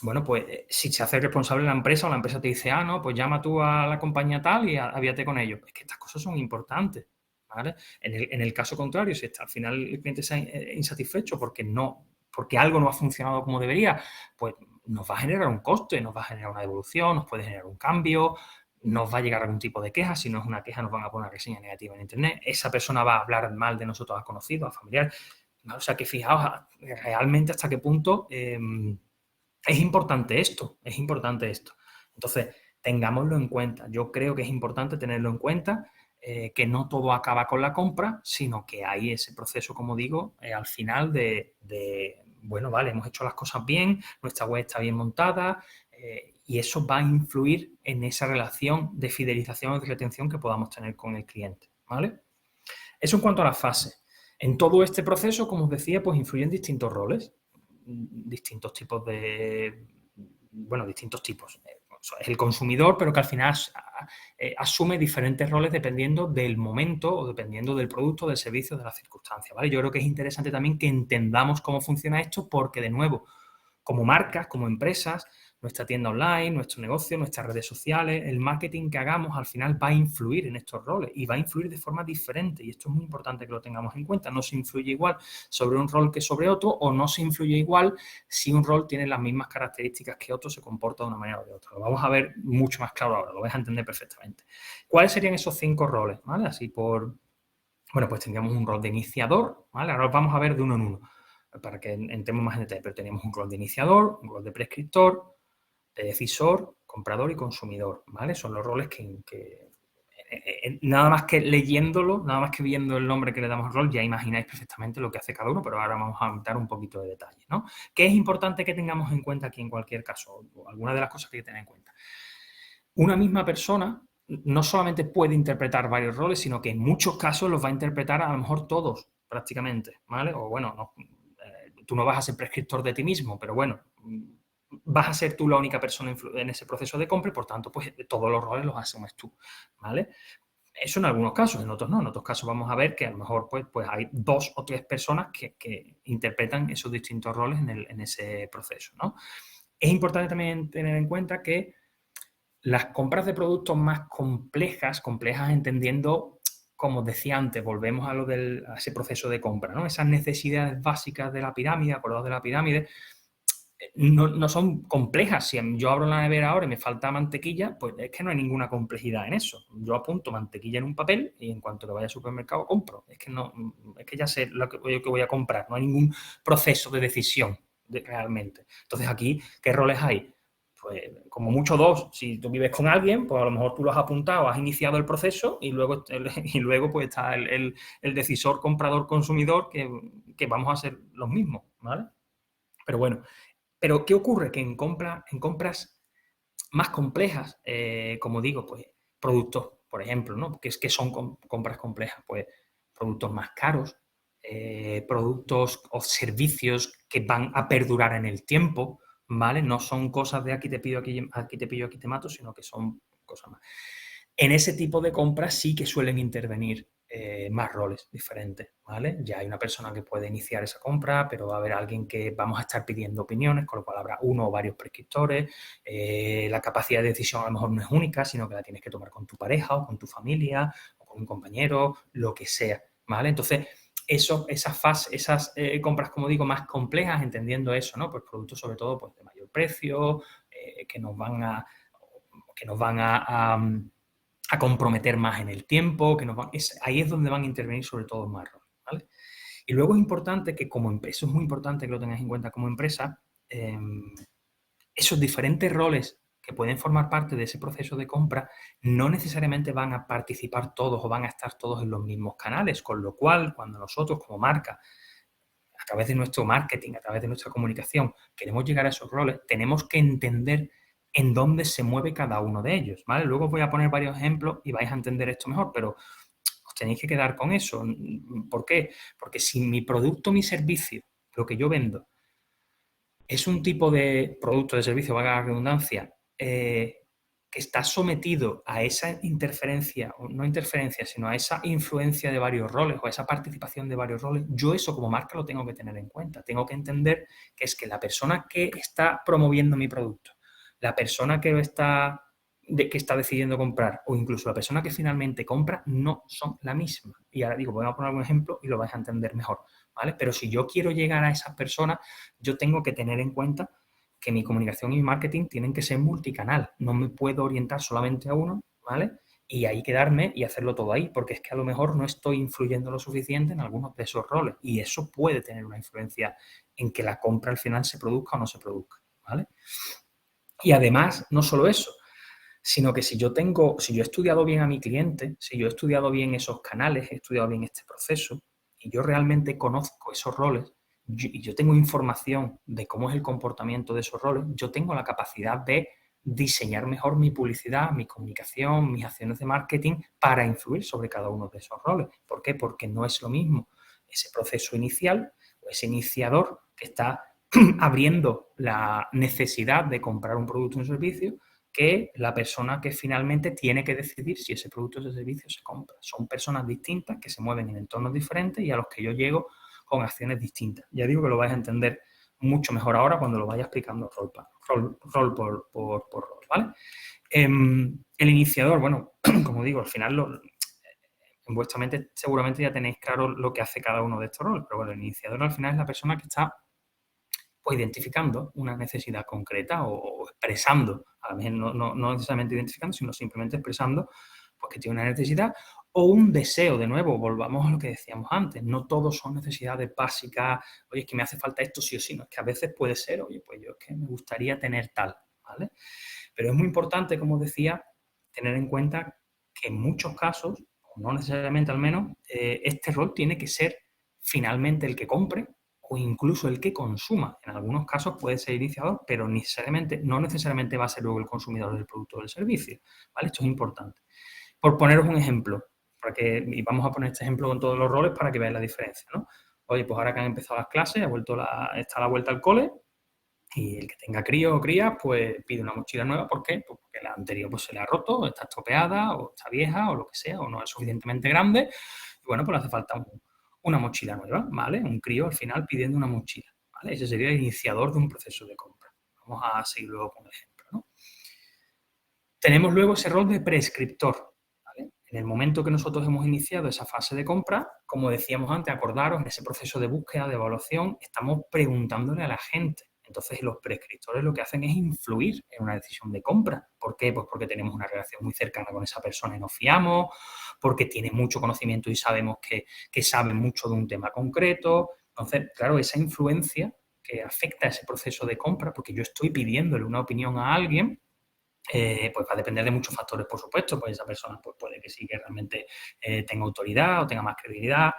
bueno, pues si se hace responsable la empresa o la empresa te dice, no, pues llama tú a la compañía tal y avíate con ellos. Es que estas cosas son importantes, ¿vale? En el caso contrario, si al final el cliente está insatisfecho porque algo no ha funcionado como debería, pues nos va a generar un coste, nos va a generar una devolución, nos puede generar un cambio, nos va a llegar algún tipo de queja. Si no es una queja, nos van a poner una reseña negativa en internet. Esa persona va a hablar mal de nosotros a conocidos, a familiares. O sea que fijaos realmente hasta qué punto es importante esto, es importante esto. Entonces, tengámoslo en cuenta. Yo creo que es importante tenerlo en cuenta, que no todo acaba con la compra, sino que hay ese proceso, como digo, al final bueno, vale, hemos hecho las cosas bien, nuestra web está bien montada, y eso va a influir en esa relación de fidelización o de retención que podamos tener con el cliente, ¿vale? Eso en cuanto a la fase. En todo este proceso, como os decía, pues influyen distintos roles, distintos tipos distintos tipos. Es el consumidor, pero que al final asume diferentes roles dependiendo del momento o dependiendo del producto, del servicio, de las circunstancias, ¿vale? Yo creo que es interesante también que entendamos cómo funciona esto porque, de nuevo, como marcas, como empresas, nuestra tienda online, nuestro negocio, nuestras redes sociales, el marketing que hagamos al final va a influir en estos roles y va a influir de forma diferente, y esto es muy importante que lo tengamos en cuenta. No se influye igual sobre un rol que sobre otro, o no se influye igual si un rol tiene las mismas características que otro, se comporta de una manera o de otra. Lo vamos a ver mucho más claro ahora, lo vais a entender perfectamente. ¿Cuáles serían esos 5 roles? ¿Vale? Así bueno, pues tendríamos un rol de iniciador, ¿vale? Ahora vamos a ver de uno en uno para que entremos más en detalle, pero teníamos un rol de iniciador, un rol de prescriptor, de decisor, comprador y consumidor, ¿vale? Son los roles que nada más que leyéndolo, nada más que viendo el nombre que le damos al rol, ya imagináis perfectamente lo que hace cada uno, pero ahora vamos a dar un poquito de detalle, ¿no? ¿Qué es importante que tengamos en cuenta aquí en cualquier caso? O alguna de las cosas que hay que tener en cuenta. Una misma persona no solamente puede interpretar varios roles, sino que en muchos casos los va a interpretar a lo mejor todos, prácticamente, ¿vale? O bueno, tú no vas a ser prescriptor de ti mismo, pero bueno, vas a ser tú la única persona en ese proceso de compra y, por tanto, pues todos los roles los asumes tú, ¿vale? Eso en algunos casos, en otros no. En otros casos vamos a ver que a lo mejor pues hay 2 o 3 personas que interpretan esos distintos roles en ese proceso, ¿no? Es importante también tener en cuenta que las compras de productos más complejas entendiendo, como decía antes, volvemos a ese proceso de compra, ¿no? Esas necesidades básicas de la pirámide, acordados de la pirámide, no son complejas. Si yo abro la nevera ahora y me falta mantequilla, pues es que no hay ninguna complejidad en eso. Yo apunto mantequilla en un papel y en cuanto que vaya al supermercado compro. Es que ya sé lo que voy a comprar. No hay ningún proceso de decisión realmente. Entonces aquí, ¿qué roles hay? Pues como mucho 2. Si tú vives con alguien, pues a lo mejor tú lo has apuntado, has iniciado el proceso y luego pues está el decisor, comprador, consumidor, que vamos a ser los mismos, ¿vale? Pero bueno, pero ¿qué ocurre? Que en compras más complejas, como digo, pues productos, por ejemplo, ¿no? Que son compras complejas, pues productos más caros, productos o servicios que van a perdurar en el tiempo, ¿vale? No son cosas de aquí te pido, aquí te pillo, aquí te mato, sino que son cosas más. En ese tipo de compras sí que suelen intervenir más roles diferentes, ¿vale? Ya hay una persona que puede iniciar esa compra, pero va a haber alguien que vamos a estar pidiendo opiniones, con lo cual habrá uno o varios prescriptores. La capacidad de decisión a lo mejor no es única, sino que la tienes que tomar con tu pareja o con tu familia o con un compañero, lo que sea, ¿vale? Entonces, esas compras, como digo, más complejas, entendiendo eso, ¿no? Pues productos sobre todo pues, de mayor precio, que nos van a comprometer más en el tiempo, ahí es donde van a intervenir sobre todo más roles, ¿vale? Y luego es importante que como empresa, es muy importante que lo tengáis en cuenta como empresa, esos diferentes roles que pueden formar parte de ese proceso de compra no necesariamente van a participar todos o van a estar todos en los mismos canales, con lo cual cuando nosotros como marca, a través de nuestro marketing, a través de nuestra comunicación, queremos llegar a esos roles, tenemos que entender en dónde se mueve cada uno de ellos, ¿vale? Luego os voy a poner varios ejemplos y vais a entender esto mejor, pero os tenéis que quedar con eso. ¿Por qué? Porque si mi producto, mi servicio, lo que yo vendo, es un tipo de producto, de servicio, valga la redundancia, que está sometido a esa interferencia, o no interferencia, sino a esa influencia de varios roles o a esa participación de varios roles, yo eso como marca lo tengo que tener en cuenta. Tengo que entender que es que la persona que está promoviendo mi producto, la persona que está decidiendo comprar o incluso la persona que finalmente compra no son la misma. Y ahora digo, voy a poner algún ejemplo y lo vais a entender mejor, ¿vale? Pero si yo quiero llegar a esas personas, yo tengo que tener en cuenta que mi comunicación y mi marketing tienen que ser multicanal. No me puedo orientar solamente a uno, ¿vale? Y ahí quedarme y hacerlo todo ahí, porque es que a lo mejor no estoy influyendo lo suficiente en algunos de esos roles y eso puede tener una influencia en que la compra al final se produzca o no se produzca, ¿vale? Y además, no solo eso, sino que si yo he estudiado bien a mi cliente, si yo he estudiado bien esos canales, he estudiado bien este proceso y yo realmente conozco esos roles y yo tengo información de cómo es el comportamiento de esos roles, yo tengo la capacidad de diseñar mejor mi publicidad, mi comunicación, mis acciones de marketing para influir sobre cada uno de esos roles. ¿Por qué? Porque no es lo mismo ese proceso inicial o ese iniciador que está abriendo la necesidad de comprar un producto o un servicio que la persona que finalmente tiene que decidir si ese producto o ese servicio se compra. Son personas distintas que se mueven en entornos diferentes y a los que yo llego con acciones distintas. Ya digo que lo vais a entender mucho mejor ahora cuando lo vaya explicando rol por rol, ¿vale? El iniciador, bueno, como digo, al final en vuestra mente seguramente ya tenéis claro lo que hace cada uno de estos roles, pero bueno, el iniciador al final es la persona que está pues identificando una necesidad concreta o expresando, a lo mejor no necesariamente identificando, sino simplemente expresando pues, que tiene una necesidad o un deseo. De nuevo, volvamos a lo que decíamos antes, no todos son necesidades básicas, oye, es que me hace falta esto sí o sí, no, es que a veces puede ser, oye, pues yo es que me gustaría tener tal, ¿vale? Pero es muy importante, como decía, tener en cuenta que en muchos casos, o no necesariamente al menos, este rol tiene que ser finalmente el que compre o incluso el que consuma. En algunos casos puede ser iniciador, pero no necesariamente va a ser luego el consumidor del producto o del servicio, ¿vale? Esto es importante. Por poneros un ejemplo, y vamos a poner este ejemplo con todos los roles para que veáis la diferencia, ¿no? Oye, pues ahora que han empezado las clases, está la vuelta al cole, y el que tenga crío o cría, pues pide una mochila nueva. ¿Por qué? Pues porque la anterior pues, se le ha roto, o está estropeada, o está vieja, o lo que sea, o no es suficientemente grande. Y bueno, pues le hace falta una mochila nueva, ¿vale? Un crío al final pidiendo una mochila, ¿vale? Ese sería el iniciador de un proceso de compra. Vamos a seguir luego con el ejemplo, ¿no? Tenemos luego ese rol de prescriptor, ¿vale? En el momento que nosotros hemos iniciado esa fase de compra, como decíamos antes, acordaros, en ese proceso de búsqueda, de evaluación, estamos preguntándole a la gente. Entonces, los prescriptores lo que hacen es influir en una decisión de compra. ¿Por qué? Pues porque tenemos una relación muy cercana con esa persona y nos fiamos, porque tiene mucho conocimiento y sabemos que sabe mucho de un tema concreto. Entonces, claro, esa influencia que afecta a ese proceso de compra, porque yo estoy pidiéndole una opinión a alguien, pues va a depender de muchos factores, por supuesto, pues esa persona pues puede que sí que realmente tenga autoridad o tenga más credibilidad.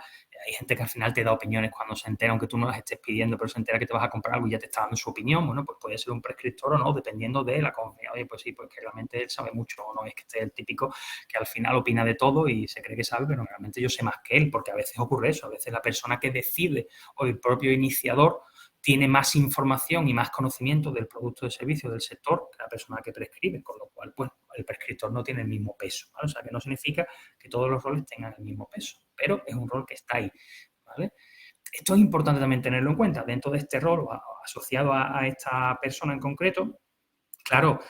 Hay gente que al final te da opiniones cuando se entera, aunque tú no las estés pidiendo, pero se entera que te vas a comprar algo y ya te está dando su opinión. Bueno, pues puede ser un prescriptor o no, dependiendo de la confianza. Oye, pues sí, pues que realmente él sabe mucho o no, es que este es el típico que al final opina de todo y se cree que sabe, pero realmente yo sé más que él, porque a veces ocurre eso, a veces la persona que decide o el propio iniciador tiene más información y más conocimiento del producto o servicio del sector que la persona que prescribe, con lo cual, pues, el prescriptor no tiene el mismo peso, ¿vale? O sea, que no significa que todos los roles tengan el mismo peso, pero es un rol que está ahí, ¿vale? Esto es importante también tenerlo en cuenta. Dentro de este rol, asociado a esta persona en concreto, claro,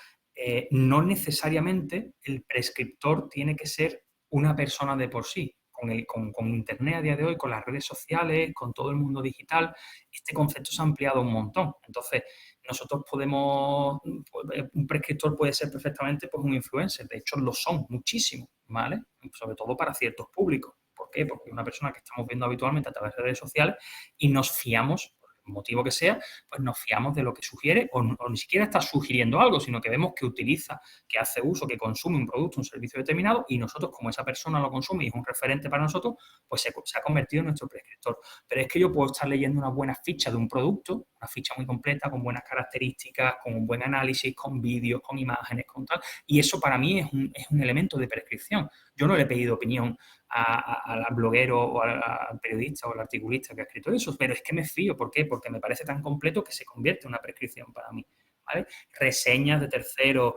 no necesariamente el prescriptor tiene que ser una persona de por sí. Con Internet a día de hoy, con las redes sociales, con todo el mundo digital, este concepto se ha ampliado un montón. Entonces, nosotros un prescriptor puede ser perfectamente pues, un influencer. De hecho, lo son muchísimo, ¿vale? Sobre todo para ciertos públicos. ¿Por qué? Porque es una persona que estamos viendo habitualmente a través de redes sociales y nos fiamos, por el motivo que sea, pues nos fiamos de lo que sugiere o ni siquiera está sugiriendo algo, sino que vemos que utiliza, que hace uso, que consume un producto, un servicio determinado y nosotros, como esa persona lo consume y es un referente para nosotros, pues se ha convertido en nuestro prescriptor. Pero es que yo puedo estar leyendo una buena ficha de un producto, una ficha muy completa, con buenas características, con un buen análisis, con vídeos, con imágenes, con tal, y eso para mí es un elemento de prescripción. Yo no le he pedido opinión al bloguero o al periodista o al articulista que ha escrito eso, pero es que me fío. ¿Por qué? Porque me parece tan completo que se convierte en una prescripción para mí, ¿vale? Reseñas de terceros,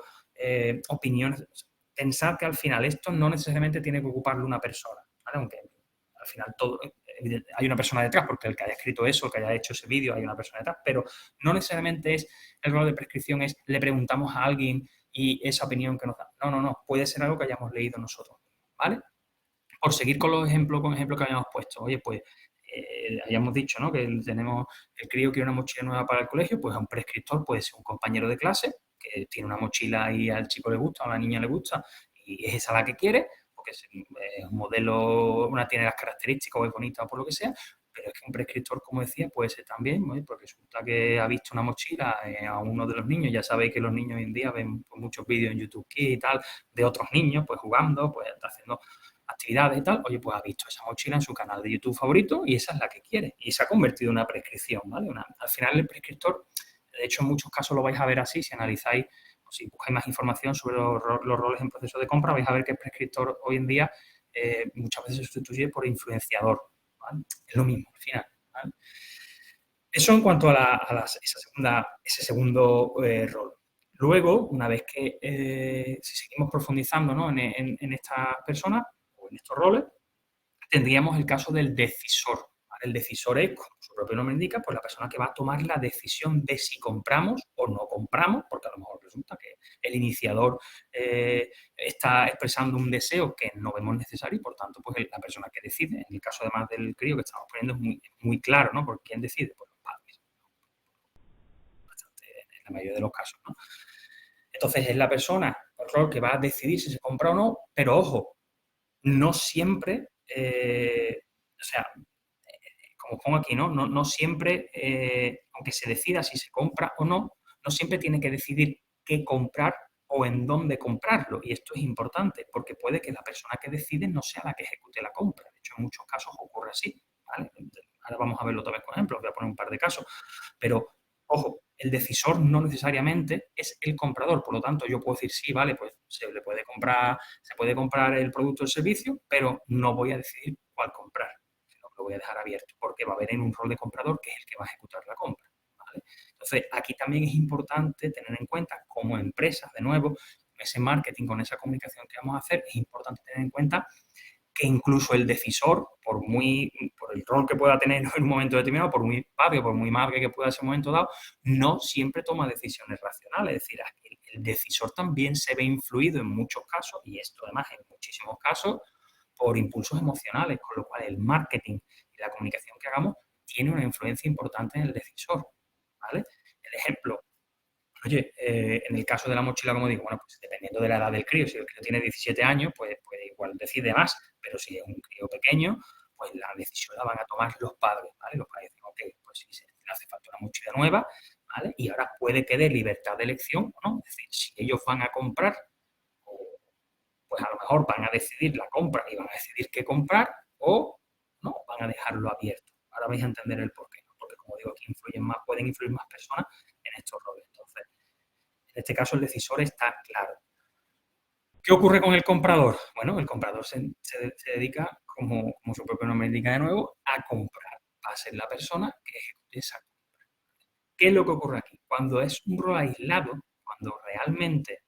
opiniones. Pensad que al final esto no necesariamente tiene que ocuparlo una persona, ¿vale? Aunque al final hay una persona detrás, porque el que haya escrito eso, el que haya hecho ese vídeo, hay una persona detrás, pero no necesariamente es el rol de prescripción, es le preguntamos a alguien y esa opinión que nos da. No, puede ser algo que hayamos leído nosotros, ¿vale? Por seguir con los ejemplos, que habíamos puesto, oye, pues hayamos dicho, ¿no? Que tenemos el crío quiere una mochila nueva para el colegio, pues a un prescriptor puede ser un compañero de clase que tiene una mochila y al chico le gusta, o a la niña le gusta, y es esa la que quiere, porque es un modelo, una tiene las características o es bonita o por lo que sea, pero es que un prescriptor, como decía, puede ser también, ¿no? Porque resulta que ha visto una mochila a uno de los niños, ya sabéis que los niños hoy en día ven pues, muchos vídeos en YouTube Kids y tal, de otros niños, pues jugando, pues haciendo actividades y tal, oye, pues ha visto esa mochila en su canal de YouTube favorito y esa es la que quiere. Y se ha convertido en una prescripción, ¿vale? Al final el prescriptor, de hecho en muchos casos lo vais a ver así, si analizáis o si buscáis más información sobre los roles en proceso de compra, vais a ver que el prescriptor hoy en día muchas veces se sustituye por influenciador, ¿vale? Es lo mismo al final, ¿vale? Eso en cuanto a ese segundo rol. Luego, una vez que si seguimos profundizando, ¿no? en estas personas o en estos roles, tendríamos el caso del decisor, ¿vale? El decisor es, como su propio nombre indica, pues la persona que va a tomar la decisión de si compramos o no compramos, porque a lo mejor resulta que el iniciador está expresando un deseo que no vemos necesario y, por tanto, pues la persona que decide, en el caso además del crío que estamos poniendo, es muy claro, ¿no? Porque ¿quién decide? Pues los padres. Bastante, en la mayoría de los casos, ¿no? Entonces, es la persona, el rol que va a decidir si se compra o no, pero ojo, no siempre, o sea, como pongo aquí, no siempre, aunque se decida si se compra o no, no siempre tiene que decidir qué comprar o en dónde comprarlo. Y esto es importante, porque puede que la persona que decide no sea la que ejecute la compra. De hecho, en muchos casos ocurre así, ¿vale? Ahora vamos a verlo otra vez con ejemplos, voy a poner un par de casos. Pero, ojo, el decisor no necesariamente es el comprador. Por lo tanto, yo puedo decir, sí, vale, pues se puede comprar el producto o el servicio, pero no voy a decidir cuál comprar, sino que lo voy a dejar abierto, porque va a haber en un rol de comprador que es el que va a ejecutar la compra, ¿vale? Entonces, aquí también es importante tener en cuenta, como empresa, de nuevo, con ese marketing, con esa comunicación que vamos a hacer, es importante tener en cuenta que incluso el decisor, por el rol que pueda tener en un momento determinado, por muy padre, por muy madre que pueda en ese momento dado, no siempre toma decisiones racionales. Es decir, el decisor también se ve influido en muchos casos, y esto además en muchísimos casos, por impulsos emocionales, con lo cual el marketing y la comunicación que hagamos tiene una influencia importante en el decisor, ¿vale? El ejemplo, oye, en el caso de la mochila, como digo, bueno, pues dependiendo de la edad del crío, si el crío tiene 17 años, pues igual decide más, pero si es un crío pequeño, pues la decisión la van a tomar los padres, ¿vale? Los padres dicen, ok, pues si se le hace falta una mochila nueva, ¿vale? Y ahora puede que dé libertad de elección, ¿no? Es decir, si ellos van a comprar, pues a lo mejor van a decidir la compra y van a decidir qué comprar, o no, van a dejarlo abierto. Ahora vais a entender el porqué, ¿no? Porque como digo, aquí pueden influir más personas en estos roles. Entonces, en este caso, el decisor está claro. ¿Qué ocurre con el comprador? Bueno, el comprador se dedica, como su propio nombre indica de nuevo, a comprar. Va a ser la persona que ejecute esa compra. ¿Qué es lo que ocurre aquí? Cuando es un rol aislado, cuando realmente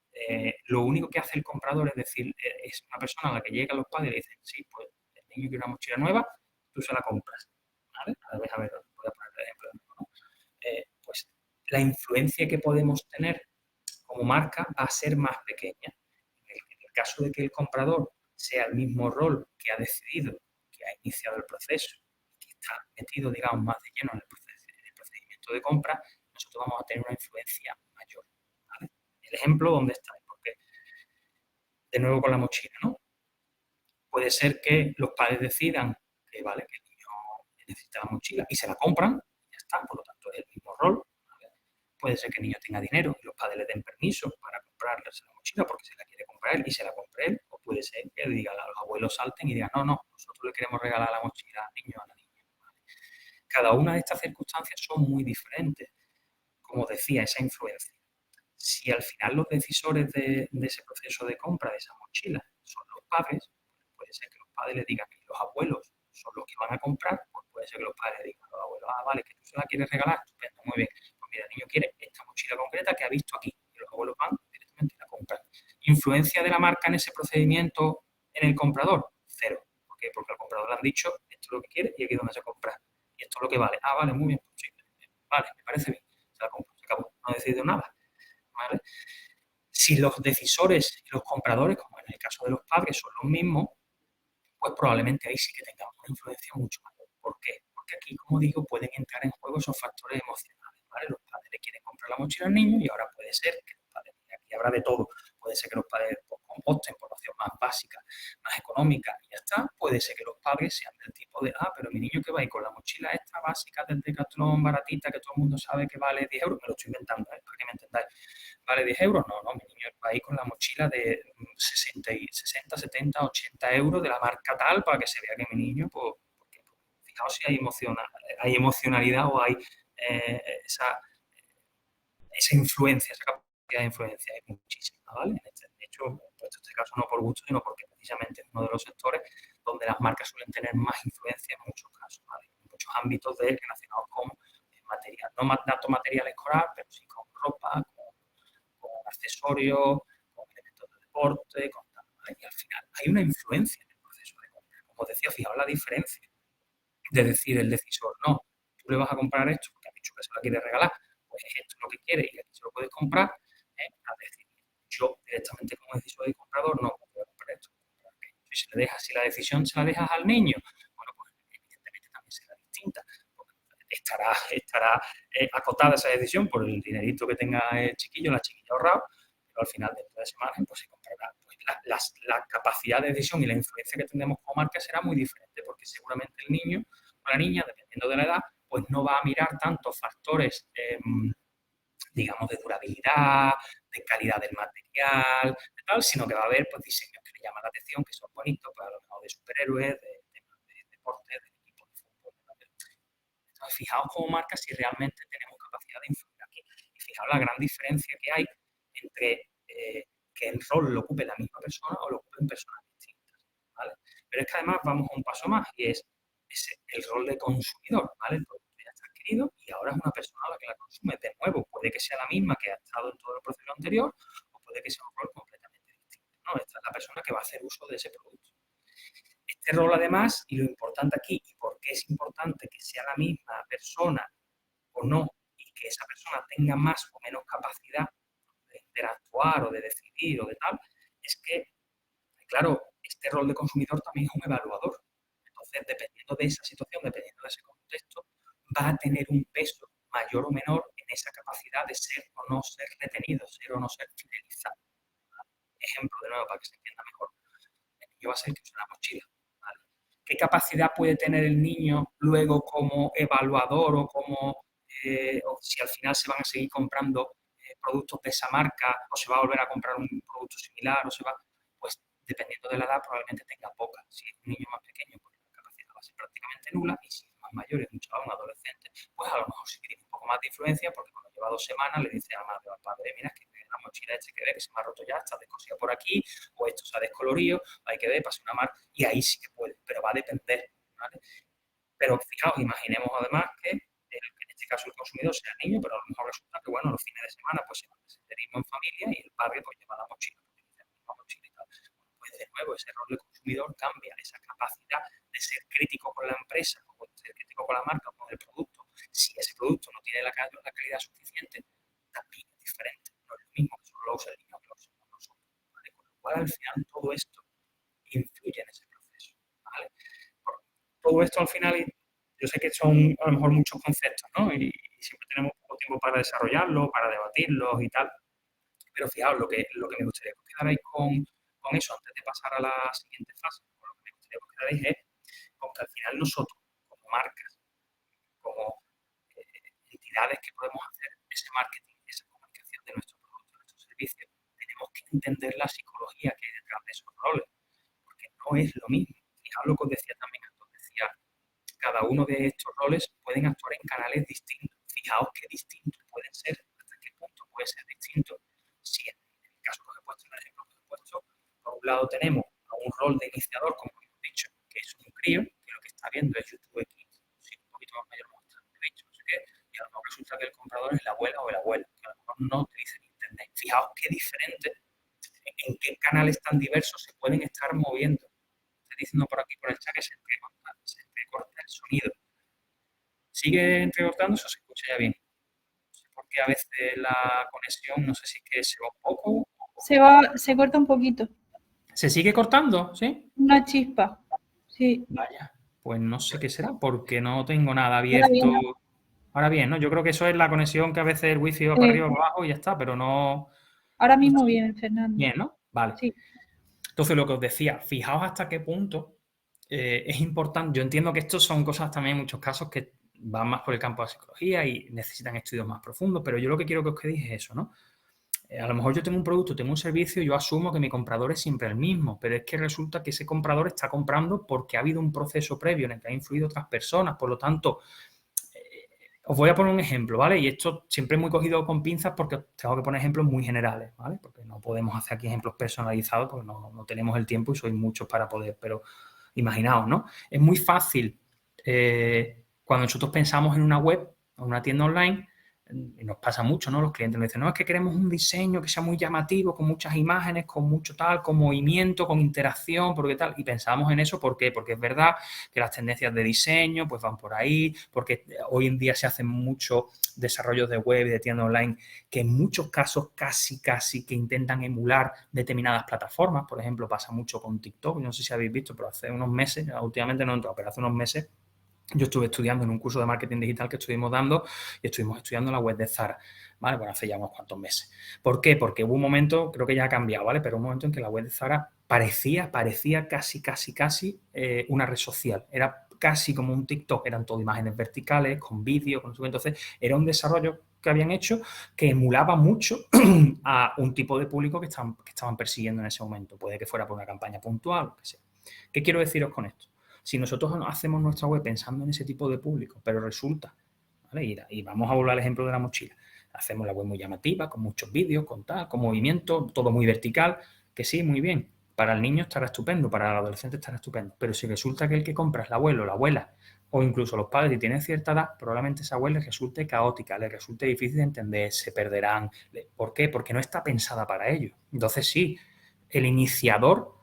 lo único que hace el comprador es decir, es una persona a la que llegan los padres y le dicen, sí, pues el niño quiere una mochila nueva, tú se la compras. ¿Vale? A ver, voy a poner el ejemplo de nuevo, ¿no? Pues la influencia que podemos tener como marca va a ser más pequeña. En el caso de que el comprador sea el mismo rol que ha decidido, que ha iniciado el proceso, que está metido, digamos, más de lleno en el procedimiento de compra, nosotros vamos a tener una influencia mayor, ¿vale? El ejemplo, ¿dónde está? Porque, de nuevo con la mochila, ¿no? Puede ser que los padres decidan que, vale, que el niño necesita la mochila y se la compran, y ya está, por lo tanto es el mismo rol. Puede ser que el niño tenga dinero y los padres le den permiso para comprarle la mochila porque se la quiere comprar él y se la compre él. O puede ser que diga, los abuelos salten y digan, no, nosotros le queremos regalar la mochila al niño o a la niña. ¿Vale? Cada una de estas circunstancias son muy diferentes. Como decía, esa influencia. Si al final los decisores de ese proceso de compra de esa mochila son los padres, puede ser que los padres le digan que los abuelos son los que van a comprar, pues puede ser que los padres digan a los abuelos, vale, que tú se la quieres regalar, estupendo, muy bien. Pues mira, el niño quiere esta mochila concreta que ha visto aquí. Y los abuelos van directamente y la compran. ¿Influencia de la marca en ese procedimiento en el comprador? Cero. ¿Por qué? Porque al comprador le han dicho esto es lo que quiere y aquí es donde se compra. Y esto es lo que vale. Ah, vale, muy bien. Pues sí, vale, me parece bien. Se la compro, se acabó. No he decidido nada. ¿Vale? Si los decisores y los compradores, como en el caso de los padres, son los mismos, pues probablemente ahí sí que tengamos una influencia mucho mayor. ¿Por qué? Porque aquí, como digo, pueden entrar en juego esos factores emocionales, ¿vale? Los padres le quieren comprar la mochila al niño y ahora puede ser que los padres, y aquí habrá de todo, puede ser que los padres pues, opten por la opción más básica, más económica y ya está. Puede ser que los padres sean del tipo de, pero mi niño que va a ir con la mochila esta básica del Decathlon baratita que todo el mundo sabe que vale 10 euros, me lo estoy inventando, para que me entendáis. ¿Vale 10 euros? No, no, mi niño va a ir con la mochila de 60, 70, 80 euros de la marca tal para que se vea que mi niño, pues, porque, fijaos si hay emocionalidad o hay esa influencia, esa capacidad de influencia, hay muchísima, ¿vale? De hecho, puesto este caso no por gusto, sino porque precisamente es uno de los sectores donde las marcas suelen tener más influencia en muchos casos, ¿vale? En muchos ámbitos relacionados con material, no tanto material escolar, pero sí con ropa, con accesorios, con elementos de deporte, con tal, ¿vale? Y al final hay una influencia en el proceso de compra. Como os decía, fijaos la diferencia de decir el decisor, no, tú le vas a comprar esto porque has dicho que se lo quiere regalar, pues esto es lo que quiere y aquí se lo puedes comprar, a decir, yo directamente como decisor y comprador no puedo comprar esto. Si la decisión se la dejas al niño, bueno, pues evidentemente también será distinta, porque estará acotada esa decisión por el dinerito que tenga el chiquillo, la chiquilla ahorrado, pero al final dentro de ese margen pues se comprará. Pues la capacidad de decisión y la influencia que tendremos como marca será muy diferente, porque seguramente el niño o la niña, dependiendo de la edad, pues no va a mirar tantos factores, digamos, de durabilidad, de calidad del material, de tal, sino que va a haber pues, diseños que le llaman la atención, que son bonitos, pues a lo mejor de superhéroes, de deporte, de equipos de fútbol. Entonces, fijaos como marca si realmente tenemos capacidad de influir aquí. Y fijaos la gran diferencia que hay entre que el rol lo ocupe la misma persona o lo ocupen personas distintas, ¿vale? Pero es que además vamos a un paso más y es el rol de consumidor, ¿vale? El producto ya está adquirido y ahora es una persona la que la consume. De nuevo, puede que sea la misma que ha estado en todo el proceso anterior o puede que sea un rol completamente distinto, ¿no? Esta es la persona que va a hacer uso de ese producto. Este rol, además, y lo importante aquí, y por qué es importante que sea la misma persona o no, y que esa persona tenga más o menos capacidad de interactuar o de decidir o de tal, es que, claro, este rol de consumidor también es un evaluador. Entonces, dependiendo de esa situación, dependiendo de ese contexto, va a tener un peso mayor o menor en esa capacidad de ser o no ser retenido, ser o no ser fidelizado. Ejemplo, de nuevo, para que se entienda mejor. El niño va a ser que usa una mochila. ¿Vale? ¿Qué capacidad puede tener el niño luego como evaluador o si al final se van a seguir comprando productos de esa marca o se va a volver a comprar un producto similar pues dependiendo de la edad probablemente tenga poca. Si es un niño más pequeño, pues la capacidad va a ser prácticamente nula y si es más mayor, es un chaval, un adolescente, pues a lo mejor sí que tiene un poco más de influencia porque cuando lleva 2 semanas le dice a la madre o al padre, mira, es que la mochila que ve que se me ha roto ya, está descosida por aquí, o esto se ha descolorido, hay que ver, pasa una marca, y ahí sí que puede, pero va a depender, ¿vale? Pero fijaos, imaginemos además que en este caso el consumidor sea el niño, pero a lo mejor resulta que, bueno, los fines de semana pues se va de senderismo en familia y el padre pues lleva la mochila, porque dice la misma mochila y tal. Pues de nuevo, ese rol de consumidor cambia, esa capacidad de ser crítico con la empresa, o de ser crítico con la marca, o con el producto. Si ese producto no tiene la calidad suficiente, también es diferente. No es lo mismo que solo lo usa el niño que lo usamos nosotros, ¿vale? Con lo cual, al final, todo esto influye en ese proceso, ¿vale? Todo esto al final, yo sé que son a lo mejor muchos conceptos, ¿no? Y siempre tenemos poco tiempo para desarrollarlos, para debatirlos y tal. Pero fijaos, lo que me gustaría que os quedarais con eso antes de pasar a la siguiente fase, con lo que me gustaría que os quedarais es con que al final nosotros, como marcas, como entidades que podemos hacer ese marketing, esa comunicación de nuestros productos, de nuestros servicios, tenemos que entender la psicología que hay detrás de esos roles, porque no es lo mismo. Fijaos lo que os decía también antes, os decía, cada uno de estos roles pueden actuar en canales distintos. Fijaos qué distintos pueden ser, hasta qué punto puede ser distinto. Si en el caso que os he puesto, en el ejemplo que os he puesto, por un lado tenemos a un rol de iniciador, como hemos dicho, que es un crío, que lo que está viendo es YouTube Kids, sí, un poquito más mayor, he dicho, no sé qué, y a lo mejor resulta que el comprador es la abuela o el abuelo, que a lo mejor no utiliza Internet. Fijaos qué diferente en qué canales tan diversos se pueden estar moviendo. Estoy diciendo por aquí, por el chat, que se entrecorta el sonido. ¿Sigue entrecortándose o se escucha ya bien? No sé por qué a veces la conexión, no sé si es que se va un poco. Se corta un poquito. ¿Se sigue cortando? ¿Sí? Una chispa. Sí. Vaya, pues no sé qué será, porque no tengo nada abierto. Ahora bien, ¿no? Yo creo que eso es la conexión que a veces el wifi va para arriba o para abajo y ya está, pero no... Ahora mismo bien, Fernando. Bien, ¿no? Vale. Sí. Entonces, lo que os decía, fijaos hasta qué punto es importante. Yo entiendo que estos son cosas también en muchos casos que van más por el campo de la psicología y necesitan estudios más profundos, pero yo lo que quiero que os quedéis es eso, ¿no? A lo mejor yo tengo un producto, tengo un servicio, yo asumo que mi comprador es siempre el mismo, pero es que resulta que ese comprador está comprando porque ha habido un proceso previo en el que han influido otras personas. Por lo tanto, os voy a poner un ejemplo, ¿vale? Y esto siempre es muy cogido con pinzas porque tengo que poner ejemplos muy generales, ¿vale? Porque no podemos hacer aquí ejemplos personalizados porque no tenemos el tiempo y sois muchos para poder, pero imaginaos, ¿no? Es muy fácil cuando nosotros pensamos en una web o una tienda online, y nos pasa mucho, ¿no? Los clientes nos dicen, no, es que queremos un diseño que sea muy llamativo, con muchas imágenes, con mucho tal, con movimiento, con interacción, porque tal. Y pensamos en eso, ¿por qué? Porque es verdad que las tendencias de diseño pues van por ahí, porque hoy en día se hacen muchos desarrollos de web y de tienda online que en muchos casos casi que intentan emular determinadas plataformas. Por ejemplo, pasa mucho con TikTok, no sé si habéis visto, pero hace unos meses, últimamente no he entrado, pero hace unos meses yo estuve estudiando en un curso de marketing digital que estuvimos dando y estuvimos estudiando la web de Zara, ¿vale? Bueno, hace ya unos cuantos meses. ¿Por qué? Porque hubo un momento, creo que ya ha cambiado, ¿vale? Pero un momento en que la web de Zara parecía casi una red social. Era casi como un TikTok, eran todo imágenes verticales, con vídeo, con eso. Entonces, era un desarrollo que habían hecho que emulaba mucho a un tipo de público que estaban persiguiendo en ese momento. Puede que fuera por una campaña puntual, lo que sea. ¿Qué quiero deciros con esto? Si nosotros hacemos nuestra web pensando en ese tipo de público, pero resulta, ¿vale? Y vamos a volver al ejemplo de la mochila. Hacemos la web muy llamativa, con muchos vídeos, con tal, con movimiento, todo muy vertical, que sí, muy bien. Para el niño estará estupendo, para el adolescente estará estupendo. Pero si resulta que el que compra es el abuelo, la abuela, o incluso los padres y tienen cierta edad, probablemente esa web les resulte caótica, les resulte difícil de entender, se perderán. ¿Por qué? Porque no está pensada para ello. Entonces sí, el iniciador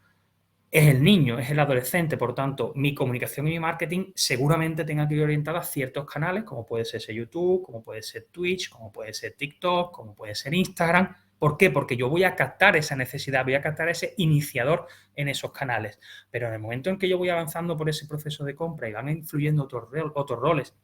es el niño, es el adolescente, por tanto, mi comunicación y mi marketing seguramente tenga que ir orientada a ciertos canales, como puede ser ese YouTube, como puede ser Twitch, como puede ser TikTok, como puede ser Instagram. ¿Por qué? Porque yo voy a captar esa necesidad, voy a captar ese iniciador en esos canales. Pero en el momento en que yo voy avanzando por ese proceso de compra y van influyendo otros roles,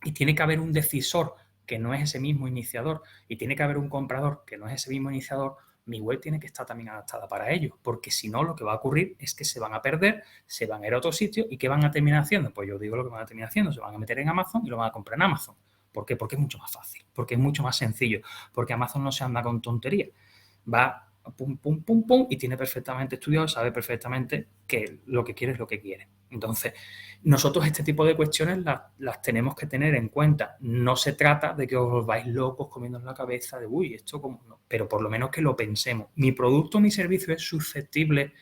y tiene que haber un decisor que no es ese mismo iniciador, y tiene que haber un comprador que no es ese mismo iniciador, mi web tiene que estar también adaptada para ello, porque si no, lo que va a ocurrir es que se van a perder, se van a ir a otro sitio, ¿y qué van a terminar haciendo? Pues yo digo lo que van a terminar haciendo, se van a meter en Amazon y lo van a comprar en Amazon. ¿Por qué? Porque es mucho más fácil, porque es mucho más sencillo, porque Amazon no se anda con tonterías. Va pum, pum, pum, pum, y tiene perfectamente estudiado, sabe perfectamente que lo que quiere es lo que quiere. Entonces, nosotros este tipo de cuestiones las tenemos que tener en cuenta. No se trata de que os volváis locos comiendo en la cabeza de, uy, esto como no, pero por lo menos que lo pensemos. Mi producto, mi servicio es susceptible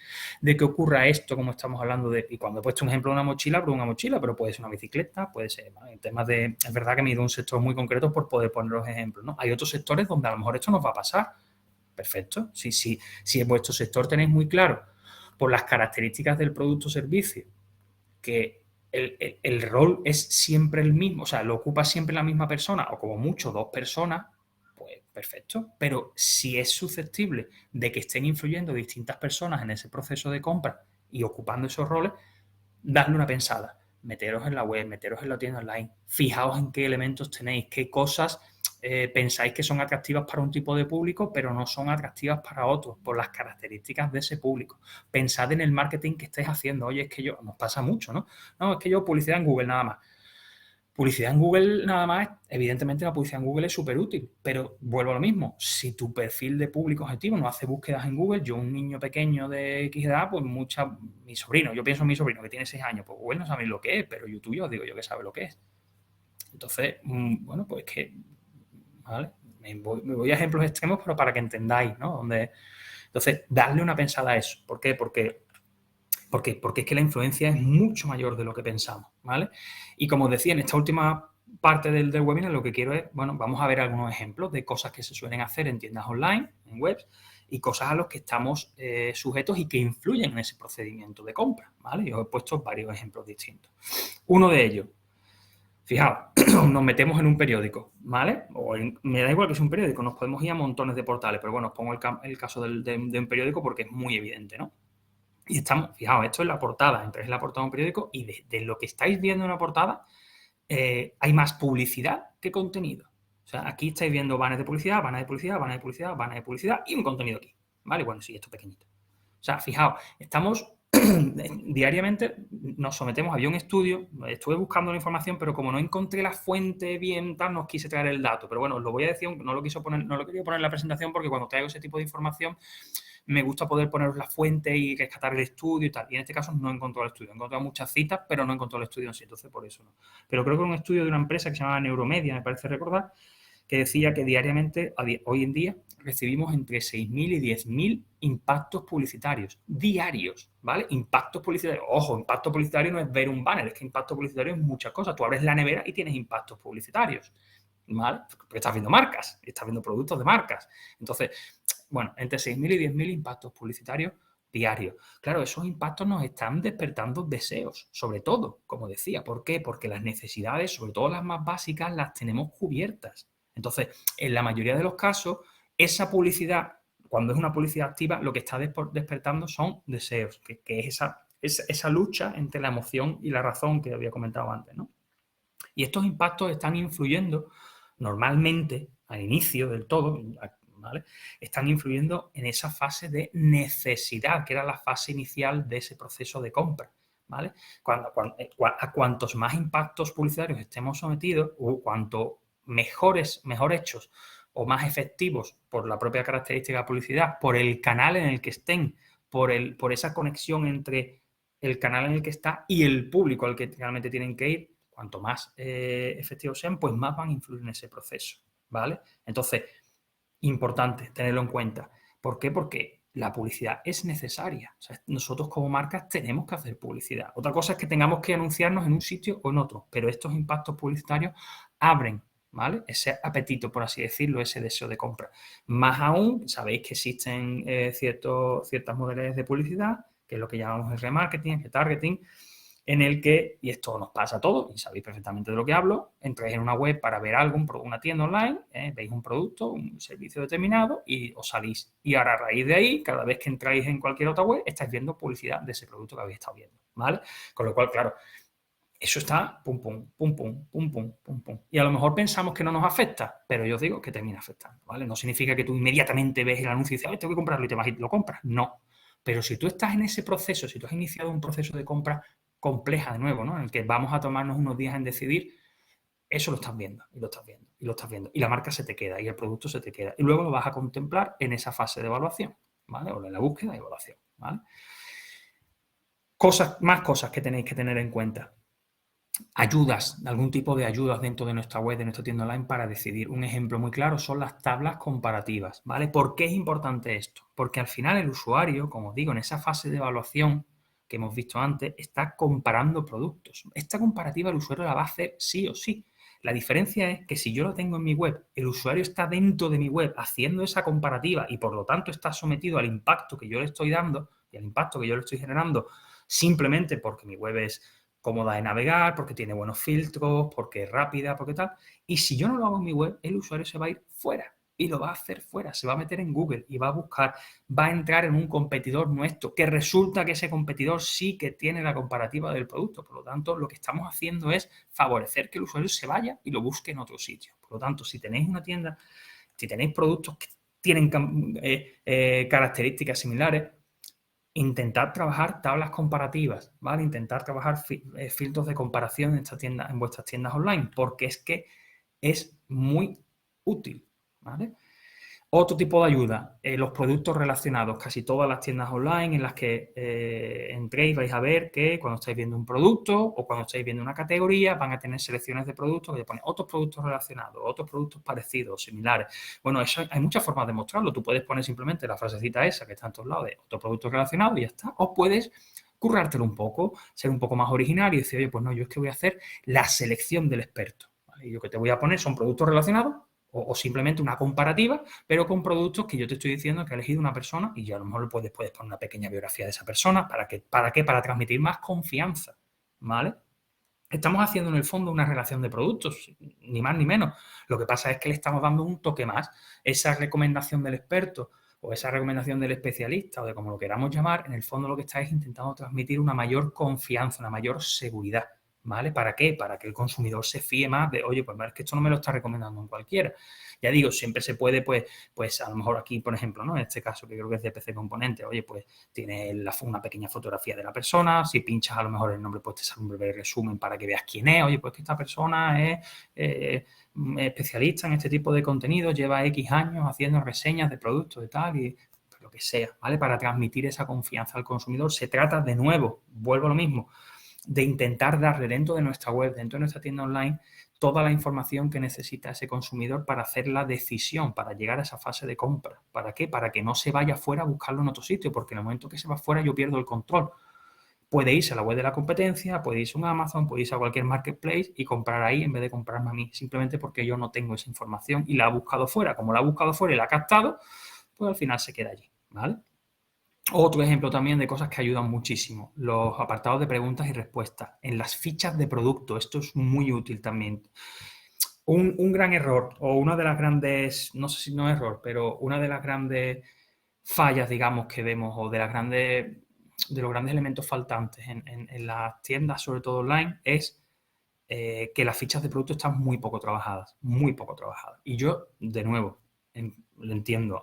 de que ocurra esto, como estamos hablando de, y cuando he puesto un ejemplo de una mochila, pero puede ser una bicicleta, puede ser, ¿no? En temas de, es verdad que me he ido a un sector muy concreto por poder poner los ejemplos, ¿no? Hay otros sectores donde a lo mejor esto nos va a pasar. Perfecto. Si en vuestro sector tenéis muy claro por las características del producto o servicio que el rol es siempre el mismo, o sea, lo ocupa siempre la misma persona o como mucho dos personas, pues perfecto. Pero si es susceptible de que estén influyendo distintas personas en ese proceso de compra y ocupando esos roles, dadle una pensada. Meteros en la web, meteros en la tienda online, fijaos en qué elementos tenéis, qué cosas pensáis que son atractivas para un tipo de público, pero no son atractivas para otros por las características de ese público. Pensad en el marketing que estáis haciendo. Oye, es que nos pasa mucho, ¿no? No, es que yo publicidad en Google nada más. Publicidad en Google nada más, evidentemente la publicidad en Google es súper útil, pero vuelvo a lo mismo, si tu perfil de público objetivo no hace búsquedas en Google, yo un niño pequeño de X edad, pues mi sobrino, yo pienso en mi sobrino que tiene 6 años, pues Google no sabe lo que es, pero YouTube yo digo yo que sabe lo que es. Entonces, bueno, pues que, ¿vale? Me voy a ejemplos extremos, pero para que entendáis, ¿no? Entonces, darle una pensada a eso. ¿Por qué? Porque es que la influencia es mucho mayor de lo que pensamos, ¿vale? Y como os decía, en esta última parte del webinar lo que quiero es, bueno, vamos a ver algunos ejemplos de cosas que se suelen hacer en tiendas online, en webs, y cosas a las que estamos sujetos y que influyen en ese procedimiento de compra, ¿vale? Yo os he puesto varios ejemplos distintos. Uno de ellos, fijaos, nos metemos en un periódico, ¿vale? Me da igual que sea un periódico, nos podemos ir a montones de portales, pero bueno, os pongo el caso de un periódico porque es muy evidente, ¿no? Y estamos, fijaos, esto es la portada, entráis en la portada de un periódico y de lo que estáis viendo en la portada hay más publicidad que contenido. O sea, aquí estáis viendo banners de publicidad, banners de publicidad, banners de publicidad, banners de publicidad y un contenido aquí, ¿vale? Bueno, sí, esto pequeñito. O sea, fijaos, estamos diariamente, nos sometemos, había un estudio, estuve buscando la información, pero como no encontré la fuente bien, tal, no os quise traer el dato. Pero bueno, os lo voy a decir, no lo quería poner en la presentación porque cuando traigo ese tipo de información me gusta poder poneros la fuente y rescatar el estudio y tal. Y en este caso no he encontrado el estudio. He encontrado muchas citas, pero no he encontrado el estudio en sí, entonces por eso no. Pero creo que era un estudio de una empresa que se llama Neuromedia, me parece recordar, que decía que diariamente, hoy en día, recibimos entre 6.000 y 10.000 impactos publicitarios diarios, ¿vale? Impactos publicitarios. Ojo, impacto publicitario no es ver un banner, es que impacto publicitario es muchas cosas. Tú abres la nevera y tienes impactos publicitarios, ¿vale? Porque estás viendo marcas, estás viendo productos de marcas. Entonces, bueno, entre 6.000 y 10.000 impactos publicitarios diarios. Claro, esos impactos nos están despertando deseos, sobre todo, como decía. ¿Por qué? Porque las necesidades, sobre todo las más básicas, las tenemos cubiertas. Entonces, en la mayoría de los casos, esa publicidad, cuando es una publicidad activa, lo que está despertando son deseos, que es esa lucha entre la emoción y la razón que había comentado antes, ¿no? Y estos impactos están influyendo normalmente, al inicio del todo, ¿vale? Están influyendo en esa fase de necesidad, que era la fase inicial de ese proceso de compra, ¿vale? A cuantos más impactos publicitarios estemos sometidos, o cuanto mejor hechos o más efectivos por la propia característica de la publicidad, por el canal en el que estén, por esa conexión entre el canal en el que está y el público al que realmente tienen que ir, cuanto más efectivos sean, pues más van a influir en ese proceso, ¿vale? Entonces, importante tenerlo en cuenta. ¿Por qué? Porque la publicidad es necesaria. O sea, nosotros como marcas tenemos que hacer publicidad. Otra cosa es que tengamos que anunciarnos en un sitio o en otro, pero estos impactos publicitarios abren, ¿vale? Ese apetito, por así decirlo, ese deseo de compra. Más aún, sabéis que existen ciertas modalidades de publicidad, que es lo que llamamos el remarketing, el retargeting, en el que, y esto nos pasa a todos, y sabéis perfectamente de lo que hablo, entráis en una web para ver algo, una tienda online, veis un producto, un servicio determinado y os salís. Y ahora a raíz de ahí, cada vez que entráis en cualquier otra web, estáis viendo publicidad de ese producto que habéis estado viendo, ¿vale? Con lo cual, claro, eso está pum, pum, pum, pum, pum, pum, pum, pum. Y a lo mejor pensamos que no nos afecta, pero yo os digo que termina afectando, ¿vale? No significa que tú inmediatamente ves el anuncio y dices, tengo que comprarlo y te vas y lo compras. No. Pero si tú estás en ese proceso, si tú has iniciado un proceso de compra compleja de nuevo, ¿no? En el que vamos a tomarnos unos días en decidir, eso lo estás viendo, y lo estás viendo, y lo estás viendo. Y la marca se te queda, y el producto se te queda. Y luego lo vas a contemplar en esa fase de evaluación, ¿vale? O en la búsqueda y evaluación, ¿vale? Más cosas que tenéis que tener en cuenta. Ayudas, algún tipo de ayudas dentro de nuestra web, de nuestra tienda online para decidir. Un ejemplo muy claro son las tablas comparativas, ¿vale? ¿Por qué es importante esto? Porque al final el usuario, como os digo, en esa fase de evaluación que hemos visto antes, está comparando productos. Esta comparativa el usuario la va a hacer sí o sí. La diferencia es que si yo lo tengo en mi web, el usuario está dentro de mi web haciendo esa comparativa y por lo tanto está sometido al impacto que yo le estoy dando y al impacto que yo le estoy generando simplemente porque mi web es cómoda de navegar, porque tiene buenos filtros, porque es rápida, porque tal. Y si yo no lo hago en mi web, el usuario se va a ir fuera y lo va a hacer fuera, se va a meter en Google y va a buscar, va a entrar en un competidor nuestro, que resulta que ese competidor sí que tiene la comparativa del producto. Por lo tanto, lo que estamos haciendo es favorecer que el usuario se vaya y lo busque en otro sitio. Por lo tanto, si tenéis una tienda, si tenéis productos que tienen características similares, intentar trabajar tablas comparativas, ¿vale? Intentar trabajar filtros de comparación en vuestras tiendas online, porque es que es muy útil, ¿vale? Otro tipo de ayuda, los productos relacionados. Casi todas las tiendas online en las que entréis vais a ver que cuando estáis viendo un producto o cuando estáis viendo una categoría van a tener selecciones de productos que ponen otros productos relacionados, otros productos parecidos, similares. Bueno, eso hay muchas formas de mostrarlo. Tú puedes poner simplemente la frasecita esa que está en todos lados de otros productos relacionados y ya está. O puedes currártelo un poco, ser un poco más original y decir, oye, pues no, yo es que voy a hacer la selección del experto, ¿vale? Y lo que te voy a poner son productos relacionados o simplemente una comparativa, pero con productos que yo te estoy diciendo que ha elegido una persona y ya a lo mejor le puedes poner una pequeña biografía de esa persona. ¿Para qué? ¿Para qué? Para transmitir más confianza, ¿vale? Estamos haciendo en el fondo una relación de productos, ni más ni menos. Lo que pasa es que le estamos dando un toque más. Esa recomendación del experto o esa recomendación del especialista o de como lo queramos llamar, en el fondo lo que está es intentando transmitir una mayor confianza, una mayor seguridad, ¿vale? ¿Para qué? Para que el consumidor se fíe más de, oye, pues es que esto no me lo está recomendando en cualquiera. Ya digo, siempre se puede, pues a lo mejor aquí, por ejemplo, ¿no? En este caso, que creo que es de PC Componente, oye, pues tiene una pequeña fotografía de la persona, si pinchas a lo mejor el nombre, pues te sale un breve resumen para que veas quién es, oye, pues que esta persona es especialista en este tipo de contenido, lleva X años haciendo reseñas de productos y tal, y pues, lo que sea, ¿vale? Para transmitir esa confianza al consumidor. Se trata, de nuevo, vuelvo a lo mismo, de intentar darle dentro de nuestra web, dentro de nuestra tienda online, toda la información que necesita ese consumidor para hacer la decisión, para llegar a esa fase de compra. ¿Para qué? Para que no se vaya fuera a buscarlo en otro sitio, porque en el momento que se va fuera yo pierdo el control. Puede irse a la web de la competencia, puede irse a un Amazon, puede irse a cualquier marketplace y comprar ahí en vez de comprarme a mí, simplemente porque yo no tengo esa información y la ha buscado fuera. Como la ha buscado fuera y la ha captado, pues al final se queda allí, ¿vale? Otro ejemplo también de cosas que ayudan muchísimo, los apartados de preguntas y respuestas. En las fichas de producto, esto es muy útil también. Un gran error, o una de las grandes, no sé si no es error, pero una de las grandes fallas, digamos, que vemos, o de los grandes elementos faltantes en las tiendas, sobre todo online, es que las fichas de producto están muy poco trabajadas, muy poco trabajadas. Y yo, de nuevo, lo entiendo,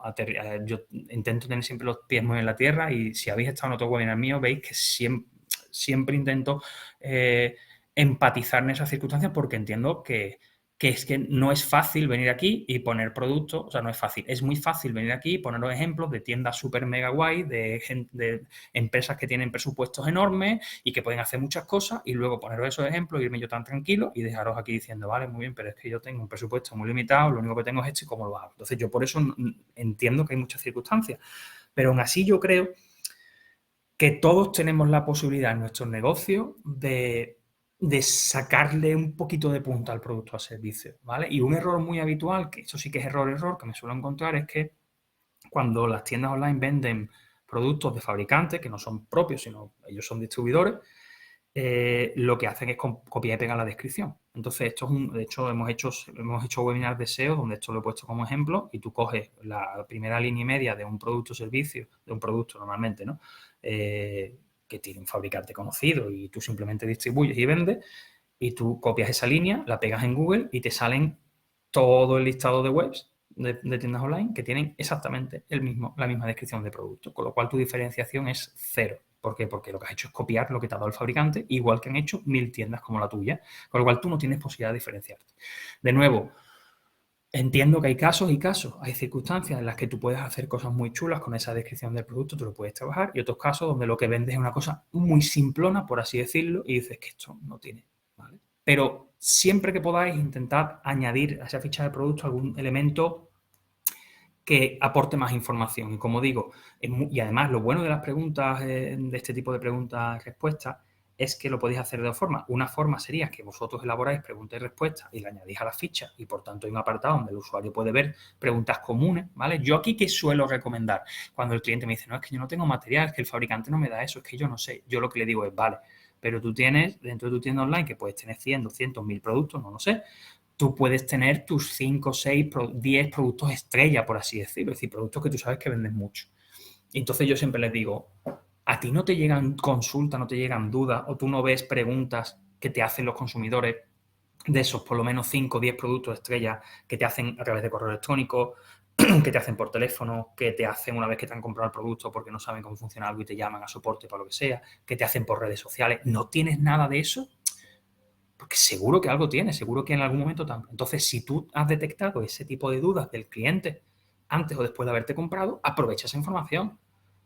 yo intento tener siempre los pies muy en la tierra y si habéis estado en otro webinar mío, veis que siempre intento empatizar en esas circunstancias porque entiendo que es que no es fácil venir aquí y poner productos, o sea, no es fácil, es muy fácil venir aquí y poner los ejemplos de tiendas súper mega guay, de empresas que tienen presupuestos enormes y que pueden hacer muchas cosas y luego poneros esos ejemplos, irme yo tan tranquilo y dejaros aquí diciendo, vale, muy bien, pero es que yo tengo un presupuesto muy limitado, lo único que tengo es esto y cómo lo hago. Entonces yo por eso entiendo que hay muchas circunstancias, pero aún así yo creo que todos tenemos la posibilidad en nuestros negocios de sacarle un poquito de punta al producto o al servicio, ¿vale? Y un error muy habitual, que eso sí que es error, que me suelo encontrar, es que cuando las tiendas online venden productos de fabricantes, que no son propios, sino ellos son distribuidores, lo que hacen es copiar y pegar la descripción. Entonces, de hecho, hemos hecho webinars de SEO donde esto lo he puesto como ejemplo y tú coges la primera línea y media de un producto o servicio, de un producto normalmente, ¿no? Que tiene un fabricante conocido y tú simplemente distribuyes y vendes y tú copias esa línea, la pegas en Google y te salen todo el listado de webs de tiendas online que tienen exactamente la misma descripción de producto, con lo cual tu diferenciación es cero. ¿Por qué? Porque lo que has hecho es copiar lo que te ha dado el fabricante, igual que han hecho 1000 tiendas como la tuya, con lo cual tú no tienes posibilidad de diferenciarte. De nuevo, entiendo que hay casos y casos, hay circunstancias en las que tú puedes hacer cosas muy chulas con esa descripción del producto, tú lo puedes trabajar, y otros casos donde lo que vendes es una cosa muy simplona, por así decirlo, y dices que esto no tiene, ¿vale? Pero siempre que podáis, intentad añadir a esa ficha de producto algún elemento que aporte más información. Y como digo, y además lo bueno de las preguntas, de este tipo de preguntas y respuestas, es que lo podéis hacer de dos formas. Una forma sería que vosotros elaboráis preguntas y respuestas y le añadís a la ficha y por tanto hay un apartado donde el usuario puede ver preguntas comunes, ¿vale? Yo aquí, ¿qué suelo recomendar? Cuando el cliente me dice, no, es que yo no tengo material, es que el fabricante no me da eso, es que yo no sé. Yo lo que le digo es, vale, pero tú tienes dentro de tu tienda online, que puedes tener 100, 200, 1000 productos, no lo sé, tú puedes tener tus 5, 6, 10 productos estrella, por así decirlo, es decir, productos que tú sabes que venden mucho. Y entonces yo siempre les digo, a ti no te llegan consultas, no te llegan dudas, o tú no ves preguntas que te hacen los consumidores de esos por lo menos 5 o 10 productos estrella que te hacen a través de correo electrónico, que te hacen por teléfono, que te hacen una vez que te han comprado el producto porque no saben cómo funciona algo y te llaman a soporte para lo que sea, que te hacen por redes sociales. ¿No tienes nada de eso? Porque seguro que algo tienes, seguro que en algún momento también. Entonces, si tú has detectado ese tipo de dudas del cliente antes o después de haberte comprado, aprovecha esa información.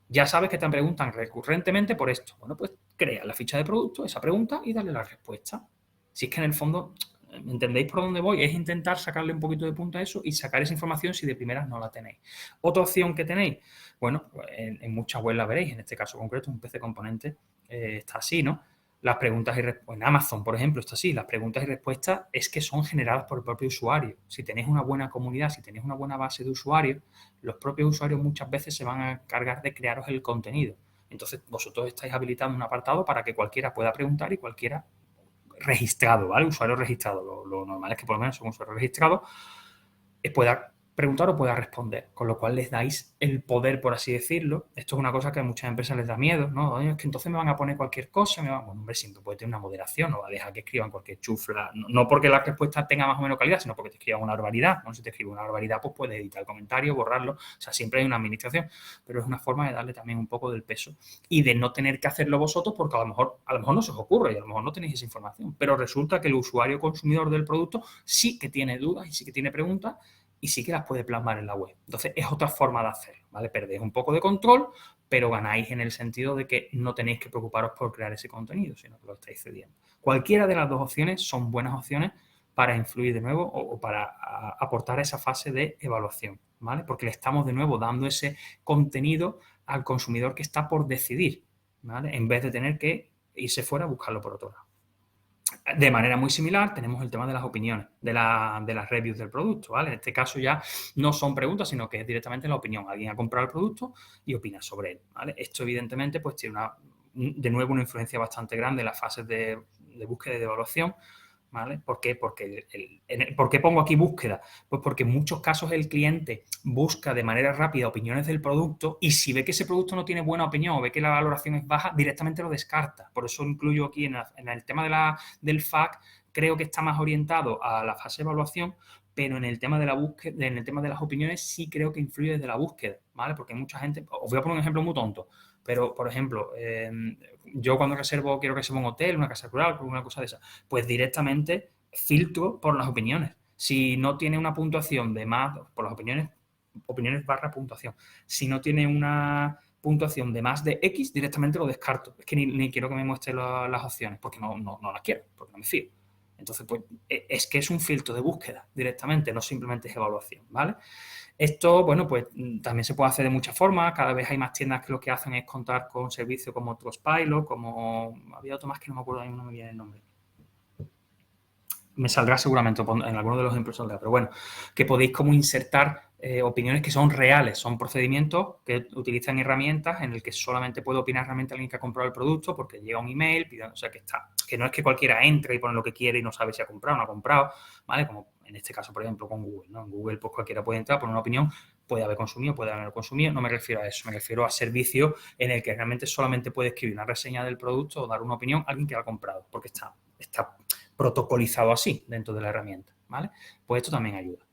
Ya sabes que te preguntan recurrentemente por esto. Bueno, pues crea la ficha de producto, esa pregunta y dale la respuesta. Si es que en el fondo, ¿entendéis por dónde voy? Es intentar sacarle un poquito de punta a eso y sacar esa información si de primeras no la tenéis. Otra opción que tenéis, bueno, en muchas webs la veréis, en este caso concreto, un PC Componente está así, ¿no? Las preguntas y respuestas, en Amazon, por ejemplo, está así, las preguntas y respuestas es que son generadas por el propio usuario. Si tenéis una buena comunidad, si tenéis una buena base de usuarios, los propios usuarios muchas veces se van a encargar de crearos el contenido. Entonces, vosotros estáis habilitando un apartado para que cualquiera pueda preguntar y cualquiera registrado, ¿vale? Usuario registrado. Lo normal es que por lo menos son usuarios registrados, pueda preguntar o pueda responder, con lo cual les dais el poder, por así decirlo. Esto es una cosa que a muchas empresas les da miedo, ¿no? Oye, es que entonces me van a poner cualquier cosa, bueno, hombre, siempre puede tener una moderación, no va a dejar que escriban cualquier chufla, no porque la respuesta tenga más o menos calidad, sino porque te escriban una barbaridad, ¿no? Si te escribe una barbaridad, pues puedes editar el comentario, borrarlo, o sea, siempre hay una administración, pero es una forma de darle también un poco del peso y de no tener que hacerlo vosotros porque a lo mejor no se os ocurre y a lo mejor no tenéis esa información, pero resulta que el usuario consumidor del producto sí que tiene dudas y sí que tiene preguntas y sí que las puede plasmar en la web. Entonces, es otra forma de hacerlo, ¿vale? Perdéis un poco de control, pero ganáis en el sentido de que no tenéis que preocuparos por crear ese contenido, sino que lo estáis cediendo. Cualquiera de las dos opciones son buenas opciones para influir de nuevo o para aportar esa fase de evaluación, ¿vale? Porque le estamos de nuevo dando ese contenido al consumidor que está por decidir, ¿vale? En vez de tener que irse fuera a buscarlo por otro lado. De manera muy similar, tenemos el tema de las opiniones, de las reviews del producto, ¿vale? En este caso ya no son preguntas, sino que es directamente la opinión. Alguien ha comprado el producto y opina sobre él, ¿vale? Esto, evidentemente, pues tiene de nuevo una influencia bastante grande en las fases de búsqueda y de evaluación, ¿vale? ¿Por qué? ¿Por qué pongo aquí búsqueda? Pues porque en muchos casos el cliente busca de manera rápida opiniones del producto y si ve que ese producto no tiene buena opinión o ve que la valoración es baja, directamente lo descarta. Por eso incluyo aquí en el tema del FAQ, creo que está más orientado a la fase de evaluación, pero en el tema de la búsqueda, en el tema de las opiniones sí creo que influye desde la búsqueda, ¿vale? Porque hay mucha gente, os voy a poner un ejemplo muy tonto, pero, por ejemplo, yo cuando quiero reservar un hotel, una casa rural, una cosa de esa, pues directamente filtro por las opiniones. Si no tiene una puntuación de más, por las opiniones barra puntuación. Si no tiene una puntuación de más de X, directamente lo descarto. Es que ni quiero que me muestre las opciones, porque no las quiero, porque no me fío. Entonces, pues, es que es un filtro de búsqueda directamente, no simplemente es evaluación, ¿vale? Esto, bueno, pues también se puede hacer de muchas formas. Cada vez hay más tiendas que lo que hacen es contar con servicios como Trustpilot, como... Había otro más que no me acuerdo, no me viene el nombre. Me saldrá seguramente, en alguno de los ejemplos saldrá, pero bueno, que podéis como insertar opiniones que son reales, son procedimientos que utilizan herramientas en el que solamente puede opinar realmente alguien que ha comprado el producto porque llega un email, o sea, que no es que cualquiera entre y pone lo que quiere y no sabe si ha comprado o no ha comprado, ¿vale? Como en este caso, por ejemplo, con Google, ¿no? En Google, pues cualquiera puede entrar, poner una opinión, puede haber consumido, puede haber no consumido, no me refiero a eso, me refiero a servicios en el que realmente solamente puede escribir una reseña del producto o dar una opinión a alguien que lo ha comprado, porque está protocolizado así dentro de la herramienta, ¿vale? Pues esto también ayuda.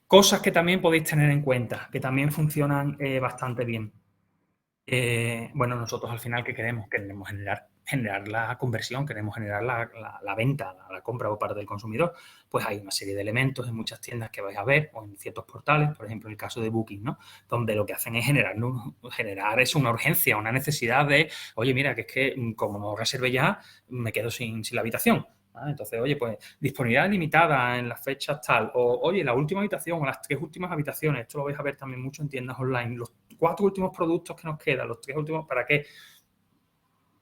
Cosas que también podéis tener en cuenta, que también funcionan bastante bien. Bueno, nosotros al final, ¿qué queremos? Queremos generar la conversión, queremos generar la venta, la compra por parte del consumidor. Pues hay una serie de elementos en muchas tiendas que vais a ver o en ciertos portales, por ejemplo, en el caso de Booking, ¿no? Donde lo que hacen es generar es una urgencia, una necesidad de, oye, mira, que es que como no reserve ya, me quedo sin la habitación. ¿Vale? Entonces, oye, pues disponibilidad limitada en las fechas tal, o oye, la última habitación o las 3 últimas habitaciones, esto lo vais a ver también mucho en tiendas online, los 4 últimos productos que nos quedan, los 3 últimos, ¿para qué?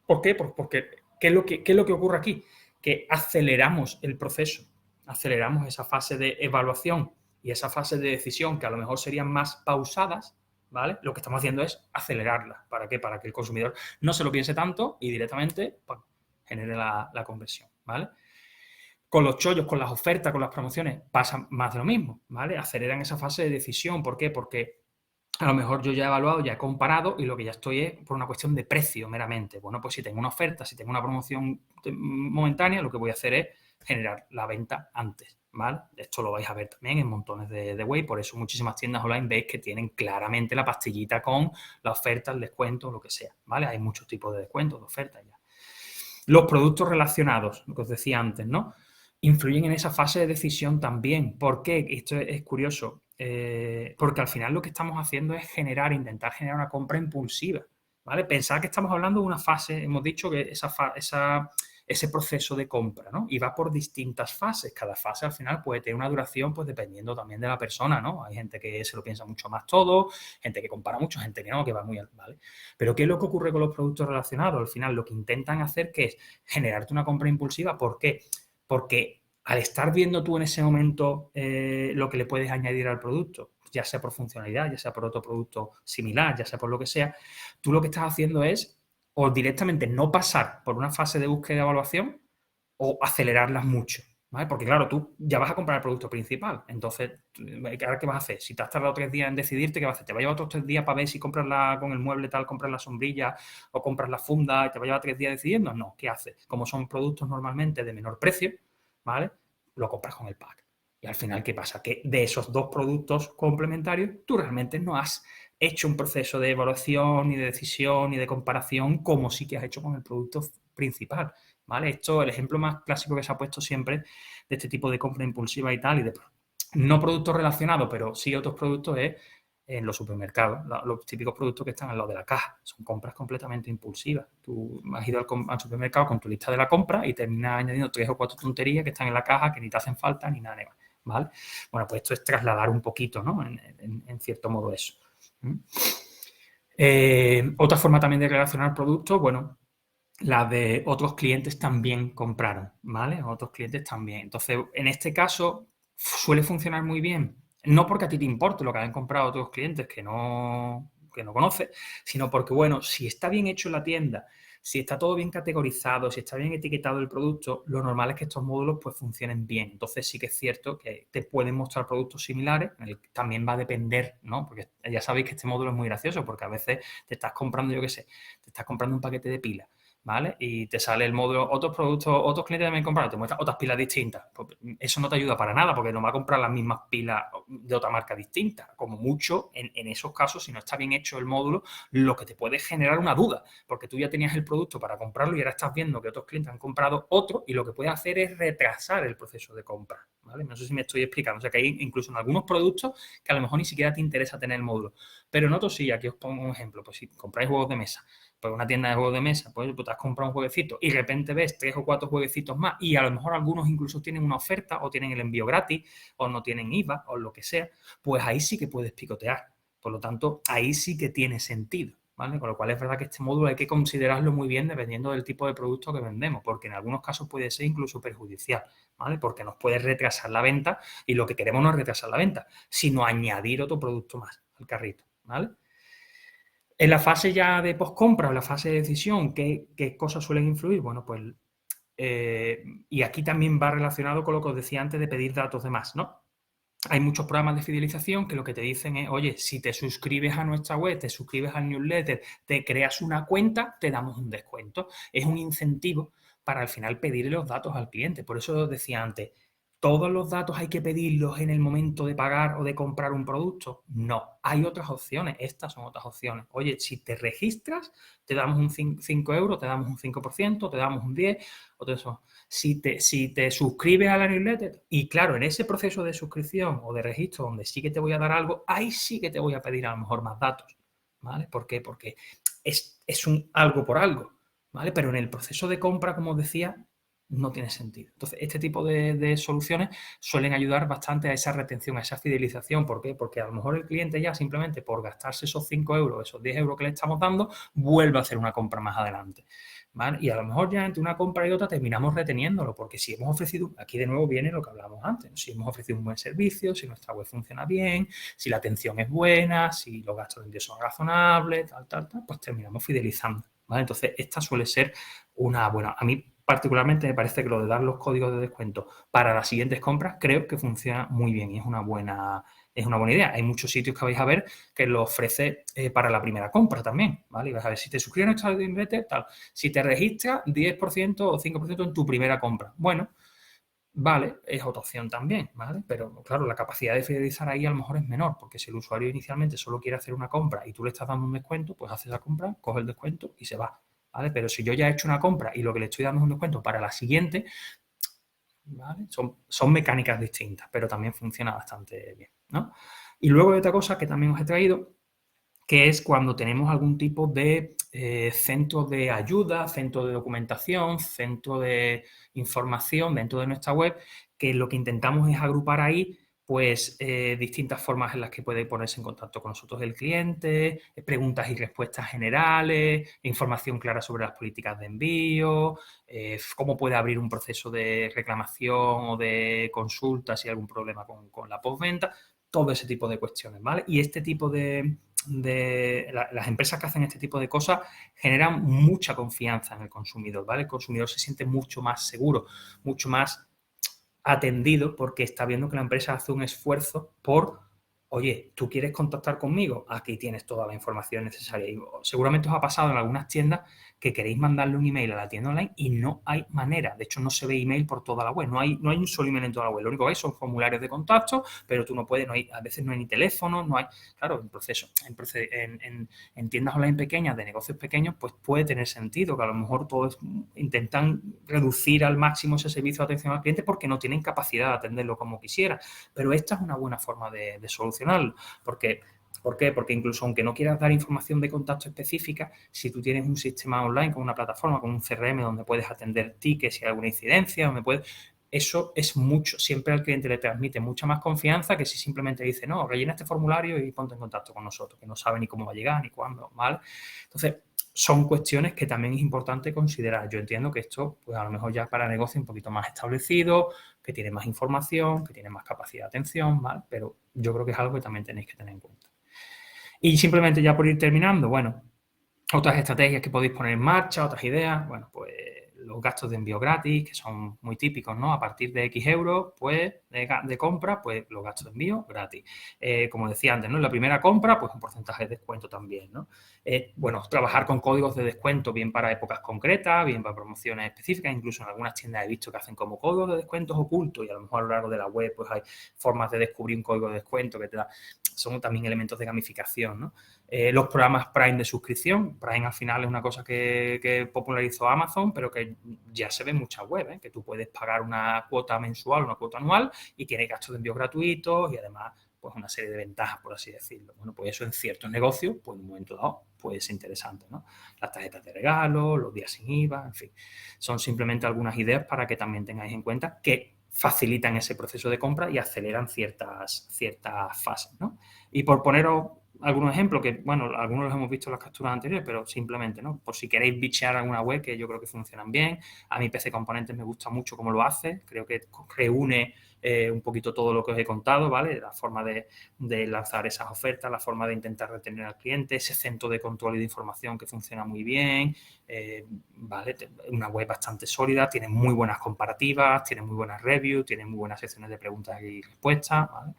¿Por qué? Porque ¿qué es lo que ocurre aquí? Que aceleramos el proceso, aceleramos esa fase de evaluación y esa fase de decisión que a lo mejor serían más pausadas, ¿vale? Lo que estamos haciendo es acelerarla. ¿Para qué? Para que el consumidor no se lo piense tanto y directamente pues, genere la conversión, ¿vale? Con los chollos, con las ofertas, con las promociones, pasa más de lo mismo, ¿vale? Aceleran esa fase de decisión. ¿Por qué? Porque a lo mejor yo ya he evaluado, ya he comparado y lo que ya estoy es por una cuestión de precio meramente. Bueno, pues si tengo una oferta, si tengo una promoción momentánea, lo que voy a hacer es generar la venta antes, ¿vale? Esto lo vais a ver también en montones de web, por eso muchísimas tiendas online veis que tienen claramente la pastillita con la oferta, el descuento, lo que sea, ¿vale? Hay muchos tipos de descuentos, de ofertas ya. Los productos relacionados, lo que os decía antes, ¿no? Influyen en esa fase de decisión también. ¿Por qué? Esto es curioso. Porque al final lo que estamos haciendo es intentar generar una compra impulsiva, ¿vale? Pensar que estamos hablando de una fase, hemos dicho que esa ese proceso de compra, ¿no? Y va por distintas fases. Cada fase al final puede tener una duración, pues dependiendo también de la persona, ¿no? Hay gente que se lo piensa mucho más todo, gente que compara mucho, gente que no, que va muy al, ¿vale? Pero ¿qué es lo que ocurre con los productos relacionados? Al final lo que intentan hacer que es generarte una compra impulsiva. ¿Por qué? Porque al estar viendo tú en ese momento lo que le puedes añadir al producto, ya sea por funcionalidad, ya sea por otro producto similar, ya sea por lo que sea, tú lo que estás haciendo es o directamente no pasar por una fase de búsqueda y evaluación o acelerarlas mucho, ¿vale? Porque claro, tú ya vas a comprar el producto principal, entonces, ¿ahora qué vas a hacer? Si te has tardado 3 días en decidirte, ¿qué vas a hacer? ¿Te va a llevar otros 3 días para ver si compras con el mueble tal, compras la sombrilla o compras la funda y te va a llevar 3 días decidiendo? No, ¿qué haces? Como son productos normalmente de menor precio, ¿vale? Lo compras con el pack. Y al final, ¿qué pasa? Que de esos 2 productos complementarios, tú realmente no has hecho un proceso de evaluación, ni de decisión, ni de comparación, como sí que has hecho con el producto principal, ¿vale? Esto, el ejemplo más clásico que se ha puesto siempre de este tipo de compra impulsiva y tal, y de no productos relacionados, pero sí otros productos, es en los supermercados, los típicos productos que están al lado de la caja. Son compras completamente impulsivas. Tú has ido al supermercado con tu lista de la compra y terminas añadiendo 3 o 4 tonterías que están en la caja que ni te hacen falta ni nada, ¿vale? Bueno, pues esto es trasladar un poquito, ¿no? En cierto modo eso. Otra forma también de relacionar productos, bueno, la de otros clientes también compraron, ¿vale? Otros clientes también. Entonces, en este caso, suele funcionar muy bien. No porque a ti te importe lo que hayan comprado otros clientes que no conoces, sino porque, bueno, si está bien hecho en la tienda, si está todo bien categorizado, si está bien etiquetado el producto, lo normal es que estos módulos pues funcionen bien. Entonces sí que es cierto que te pueden mostrar productos similares, también va a depender, ¿no? Porque ya sabéis que este módulo es muy gracioso porque a veces te estás comprando, yo qué sé, te estás comprando un paquete de pilas, ¿vale? Y te sale el módulo, otros productos, otros clientes también compraron, te muestran otras pilas distintas. Pues eso no te ayuda para nada porque no va a comprar las mismas pilas de otra marca distinta. Como mucho, en esos casos, si no está bien hecho el módulo, lo que te puede generar una duda, porque tú ya tenías el producto para comprarlo y ahora estás viendo que otros clientes han comprado otro y lo que puede hacer es retrasar el proceso de compra, ¿vale? No sé si me estoy explicando. O sea, que hay incluso en algunos productos que a lo mejor ni siquiera te interesa tener el módulo, pero en otros sí. Aquí os pongo un ejemplo. Pues si compráis juegos de mesa, pues una tienda de juegos de mesa, pues te has comprado un jueguecito y de repente ves 3 o 4 jueguecitos más y a lo mejor algunos incluso tienen una oferta o tienen el envío gratis o no tienen IVA o lo que sea, pues ahí sí que puedes picotear. Por lo tanto, ahí sí que tiene sentido, ¿vale? Con lo cual es verdad que este módulo hay que considerarlo muy bien dependiendo del tipo de producto que vendemos, porque en algunos casos puede ser incluso perjudicial, ¿vale? Porque nos puede retrasar la venta y lo que queremos no es retrasar la venta, sino añadir otro producto más al carrito, ¿vale? En la fase ya de postcompra o la fase de decisión, ¿qué cosas suelen influir? Bueno, pues, y aquí también va relacionado con lo que os decía antes de pedir datos de más, ¿no? Hay muchos programas de fidelización que lo que te dicen es, oye, si te suscribes a nuestra web, te suscribes al newsletter, te creas una cuenta, te damos un descuento. Es un incentivo para al final pedirle los datos al cliente. Por eso os decía antes, ¿todos los datos hay que pedirlos en el momento de pagar o de comprar un producto? No, hay otras opciones. Estas son otras opciones. Oye, si te registras, te damos un 5 euros, te damos un 5%, te damos un 10%, o todo eso. Si te suscribes a la newsletter y claro, en ese proceso de suscripción o de registro donde sí que te voy a dar algo, ahí sí que te voy a pedir a lo mejor más datos, ¿vale? ¿Por qué? Porque es un algo por algo, ¿vale? Pero en el proceso de compra, como os decía, no tiene sentido. Entonces, este tipo de soluciones suelen ayudar bastante a esa retención, a esa fidelización. ¿Por qué? Porque a lo mejor el cliente ya simplemente por gastarse esos 5 euros, esos 10 euros que le estamos dando, vuelve a hacer una compra más adelante, ¿vale? Y a lo mejor ya entre una compra y otra terminamos reteniéndolo, porque si hemos ofrecido, aquí de nuevo viene lo que hablábamos antes, si hemos ofrecido un buen servicio, si nuestra web funciona bien, si la atención es buena, si los gastos de envío son razonables, tal, pues terminamos fidelizando, ¿vale? Entonces, esta suele ser una buena. A mí particularmente me parece que lo de dar los códigos de descuento para las siguientes compras creo que funciona muy bien y es una buena idea. Hay muchos sitios que vais a ver que lo ofrece para la primera compra también, ¿vale? Y vas a ver, si te suscribes a nuestra newsletter, tal. Si te registras, 10% o 5% en tu primera compra. Bueno, vale, es otra opción también, ¿vale? Pero claro, la capacidad de fidelizar ahí a lo mejor es menor, porque si el usuario inicialmente solo quiere hacer una compra y tú le estás dando un descuento, pues hace la compra, coge el descuento y se va, ¿vale? Pero si yo ya he hecho una compra y lo que le estoy dando es un descuento para la siguiente, ¿vale? Son mecánicas distintas, pero también funciona bastante bien, ¿no? Y luego hay otra cosa que también os he traído, que es cuando tenemos algún tipo de centro de ayuda, centro de documentación, centro de información dentro de nuestra web, que lo que intentamos es agrupar ahí pues distintas formas en las que puede ponerse en contacto con nosotros el cliente, preguntas y respuestas generales, información clara sobre las políticas de envío, cómo puede abrir un proceso de reclamación o de consulta si hay algún problema con la postventa, todo ese tipo de cuestiones, ¿vale? Y este tipo las empresas que hacen este tipo de cosas generan mucha confianza en el consumidor, ¿vale? El consumidor se siente mucho más seguro, mucho más atendido porque está viendo que la empresa hace un esfuerzo por, oye, ¿tú quieres contactar conmigo? Aquí tienes toda la información necesaria. Y seguramente os ha pasado en algunas tiendas que queréis mandarle un email a la tienda online y no hay manera. De hecho, no se ve email por toda la web. No hay un solo email en toda la web. Lo único que hay son formularios de contacto, pero tú no puedes, a veces no hay ni teléfono, no hay... Claro, en tiendas online pequeñas, de negocios pequeños, pues puede tener sentido que a lo mejor todos intentan reducir al máximo ese servicio de atención al cliente porque no tienen capacidad de atenderlo como quisiera. Pero esta es una buena forma de solucionarlo. ¿Por qué? Porque incluso aunque no quieras dar información de contacto específica, si tú tienes un sistema online con una plataforma, con un CRM donde puedes atender tickets si hay alguna incidencia, donde puedes... Eso es mucho, siempre al cliente le transmite mucha más confianza que si simplemente dice, no, rellena este formulario y ponte en contacto con nosotros, que no sabe ni cómo va a llegar, ni cuándo, ¿vale? Entonces, son cuestiones que también es importante considerar. Yo entiendo que esto, pues a lo mejor ya para negocio un poquito más establecido, que tiene más información, que tiene más capacidad de atención, ¿vale? Pero yo creo que es algo que también tenéis que tener en cuenta. Y simplemente ya por ir terminando, bueno, otras estrategias que podéis poner en marcha, otras ideas, bueno, pues los gastos de envío gratis, que son muy típicos, ¿no? A partir de X euros, pues, de compra, pues los gastos de envío gratis. Como decía antes, ¿no? En la primera compra, pues un porcentaje de descuento también, ¿no? Bueno, trabajar con códigos de descuento, bien para épocas concretas, bien para promociones específicas, incluso en algunas tiendas he visto que hacen como códigos de descuentos ocultos y a lo mejor a lo largo de la web, pues hay formas de descubrir un código de descuento que te da, son también elementos de gamificación, ¿no? Los programas Prime de suscripción. Prime al final es una cosa que popularizó Amazon, pero que ya se ve en muchas webs, ¿eh? Que tú puedes pagar una cuota mensual, una cuota anual y tienes gastos de envío gratuitos y además pues una serie de ventajas, por así decirlo. Bueno, pues eso en ciertos negocios, pues en un momento dado puede ser interesante, ¿no? Las tarjetas de regalo, los días sin IVA, en fin. Son simplemente algunas ideas para que también tengáis en cuenta que facilitan ese proceso de compra y aceleran ciertas fases, ¿no? Y por poneros algunos ejemplos que, bueno, algunos los hemos visto en las capturas anteriores, pero simplemente, ¿no? Por si queréis bichear alguna web que yo creo que funcionan bien. A mí PC Componentes me gusta mucho cómo lo hace. Creo que reúne un poquito todo lo que os he contado, ¿vale? La forma de lanzar esas ofertas, la forma de intentar retener al cliente, ese centro de control y de información que funciona muy bien, ¿vale? Una web bastante sólida, tiene muy buenas comparativas, tiene muy buenas reviews, tiene muy buenas secciones de preguntas y respuestas, ¿vale?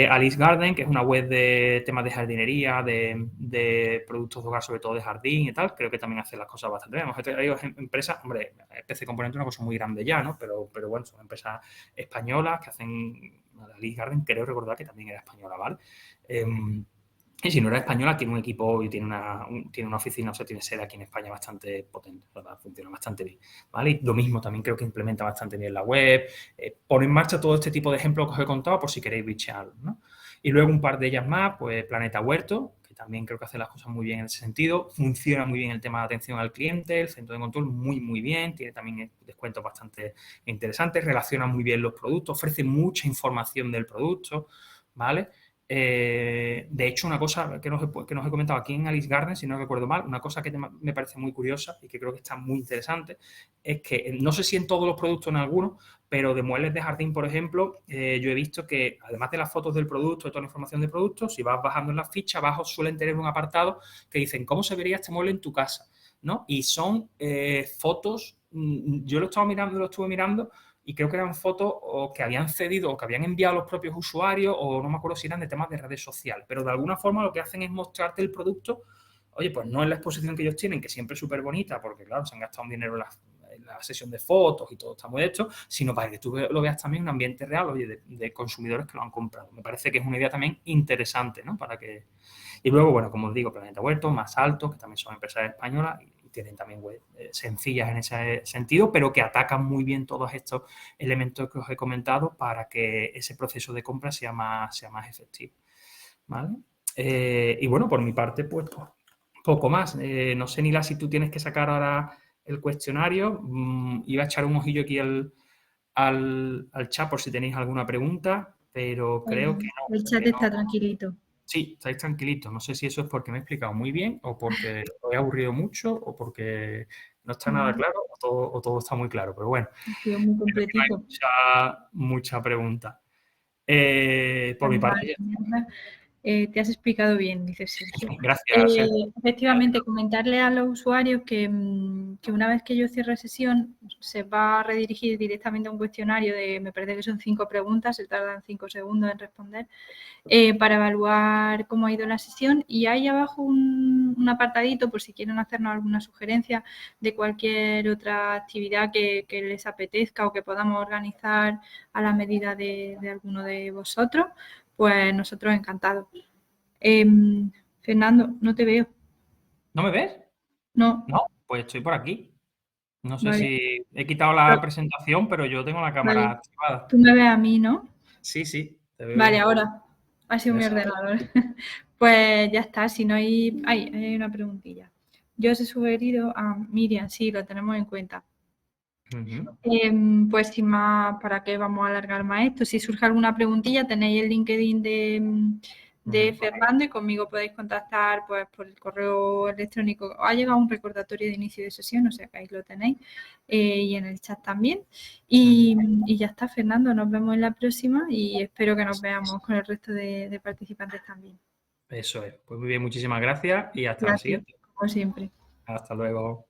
Alice Garden, que es una web de temas de jardinería, de productos de hogar, sobre todo de jardín y tal, creo que también hace las cosas bastante bien. Hay empresas, hombre, PC Componente es una cosa muy grande ya, ¿no? Pero bueno, son empresas españolas que hacen, Alice Garden creo recordar que también era española, ¿vale? Y si no era española, tiene un equipo y tiene una oficina, o sea, tiene sede aquí en España bastante potente, ¿verdad? Funciona bastante bien, ¿vale? Y lo mismo, también creo que implementa bastante bien la web, pone en marcha todo este tipo de ejemplos que os he contado por si queréis bichearlos, ¿no? Y luego un par de ellas más, pues Planeta Huerto, que también creo que hace las cosas muy bien en ese sentido, funciona muy bien el tema de atención al cliente, el centro de control muy, muy bien, tiene también descuentos bastante interesantes, relaciona muy bien los productos, ofrece mucha información del producto, ¿vale? De hecho, una cosa que nos he comentado aquí en Alice Garden, si no recuerdo mal, una cosa que me parece muy curiosa y que creo que está muy interesante, es que no sé si en todos los productos, en algunos, pero de muebles de jardín, por ejemplo, yo he visto que además de las fotos del producto, de toda la información del producto, si vas bajando en la ficha, abajo suelen tener un apartado que dicen cómo se vería este mueble en tu casa, ¿no? Y son fotos, yo lo estuve mirando y creo que eran fotos o que habían cedido o que habían enviado los propios usuarios o no me acuerdo si eran de temas de redes sociales, pero de alguna forma lo que hacen es mostrarte el producto, oye, pues no en la exposición que ellos tienen, que siempre es súper bonita, porque claro, se han gastado un dinero en la sesión de fotos y todo está muy hecho, sino para que tú lo veas también en un ambiente real, oye, de consumidores que lo han comprado. Me parece que es una idea también interesante, ¿no? Para que... Y luego, bueno, como os digo, Planeta Huerto, Más Alto, que también son empresas españolas y tienen también web sencillas en ese sentido, pero que atacan muy bien todos estos elementos que os he comentado para que ese proceso de compra sea más efectivo, ¿vale? Y bueno, por mi parte, pues poco más. No sé, Nila, si tú tienes que sacar ahora el cuestionario. Iba a echar un ojillo aquí al chat por si tenéis alguna pregunta, pero creo que no. El chat está tranquilito. Sí, estáis tranquilitos. No sé si eso es porque me he explicado muy bien o porque os he aburrido mucho o porque no está nada claro o todo está muy claro. Pero bueno, Ha sido muy completito. mucha pregunta. Por mi parte, Vale, te has explicado bien, dice Sergio. gracias, Sergio. Efectivamente, comentarle a los usuarios que una vez que yo cierre sesión se va a redirigir directamente a un cuestionario de, me parece que son 5 preguntas, se tardan 5 segundos en responder, para evaluar cómo ha ido la sesión, y hay abajo un apartadito por si quieren hacernos alguna sugerencia de cualquier otra actividad que les apetezca o que podamos organizar a la medida de alguno de vosotros. Pues nosotros encantados. Fernando, no te veo. ¿No me ves? No. No, pues estoy por aquí. No sé Vale. si he quitado la presentación, pero yo tengo la cámara Vale. activada. Tú me ves a mí, ¿no? Sí, te veo Vale, bien. ahora. Ha sido mi ordenador. Pues ya está. Si no hay... hay una preguntilla. Yo os he sugerido a Miriam, sí, lo tenemos en cuenta. Pues sin más, ¿para qué vamos a alargar más esto? Si surge alguna preguntilla, tenéis el LinkedIn de Fernando y conmigo podéis contactar pues por el correo electrónico. Ha llegado un recordatorio de inicio de sesión, o sea que ahí lo tenéis, y en el chat también. Y ya está, Fernando, nos vemos en la próxima y espero que nos veamos con el resto de participantes también. Eso es. Pues muy bien, muchísimas gracias y hasta la Gracias, siguiente. como siempre. Hasta luego.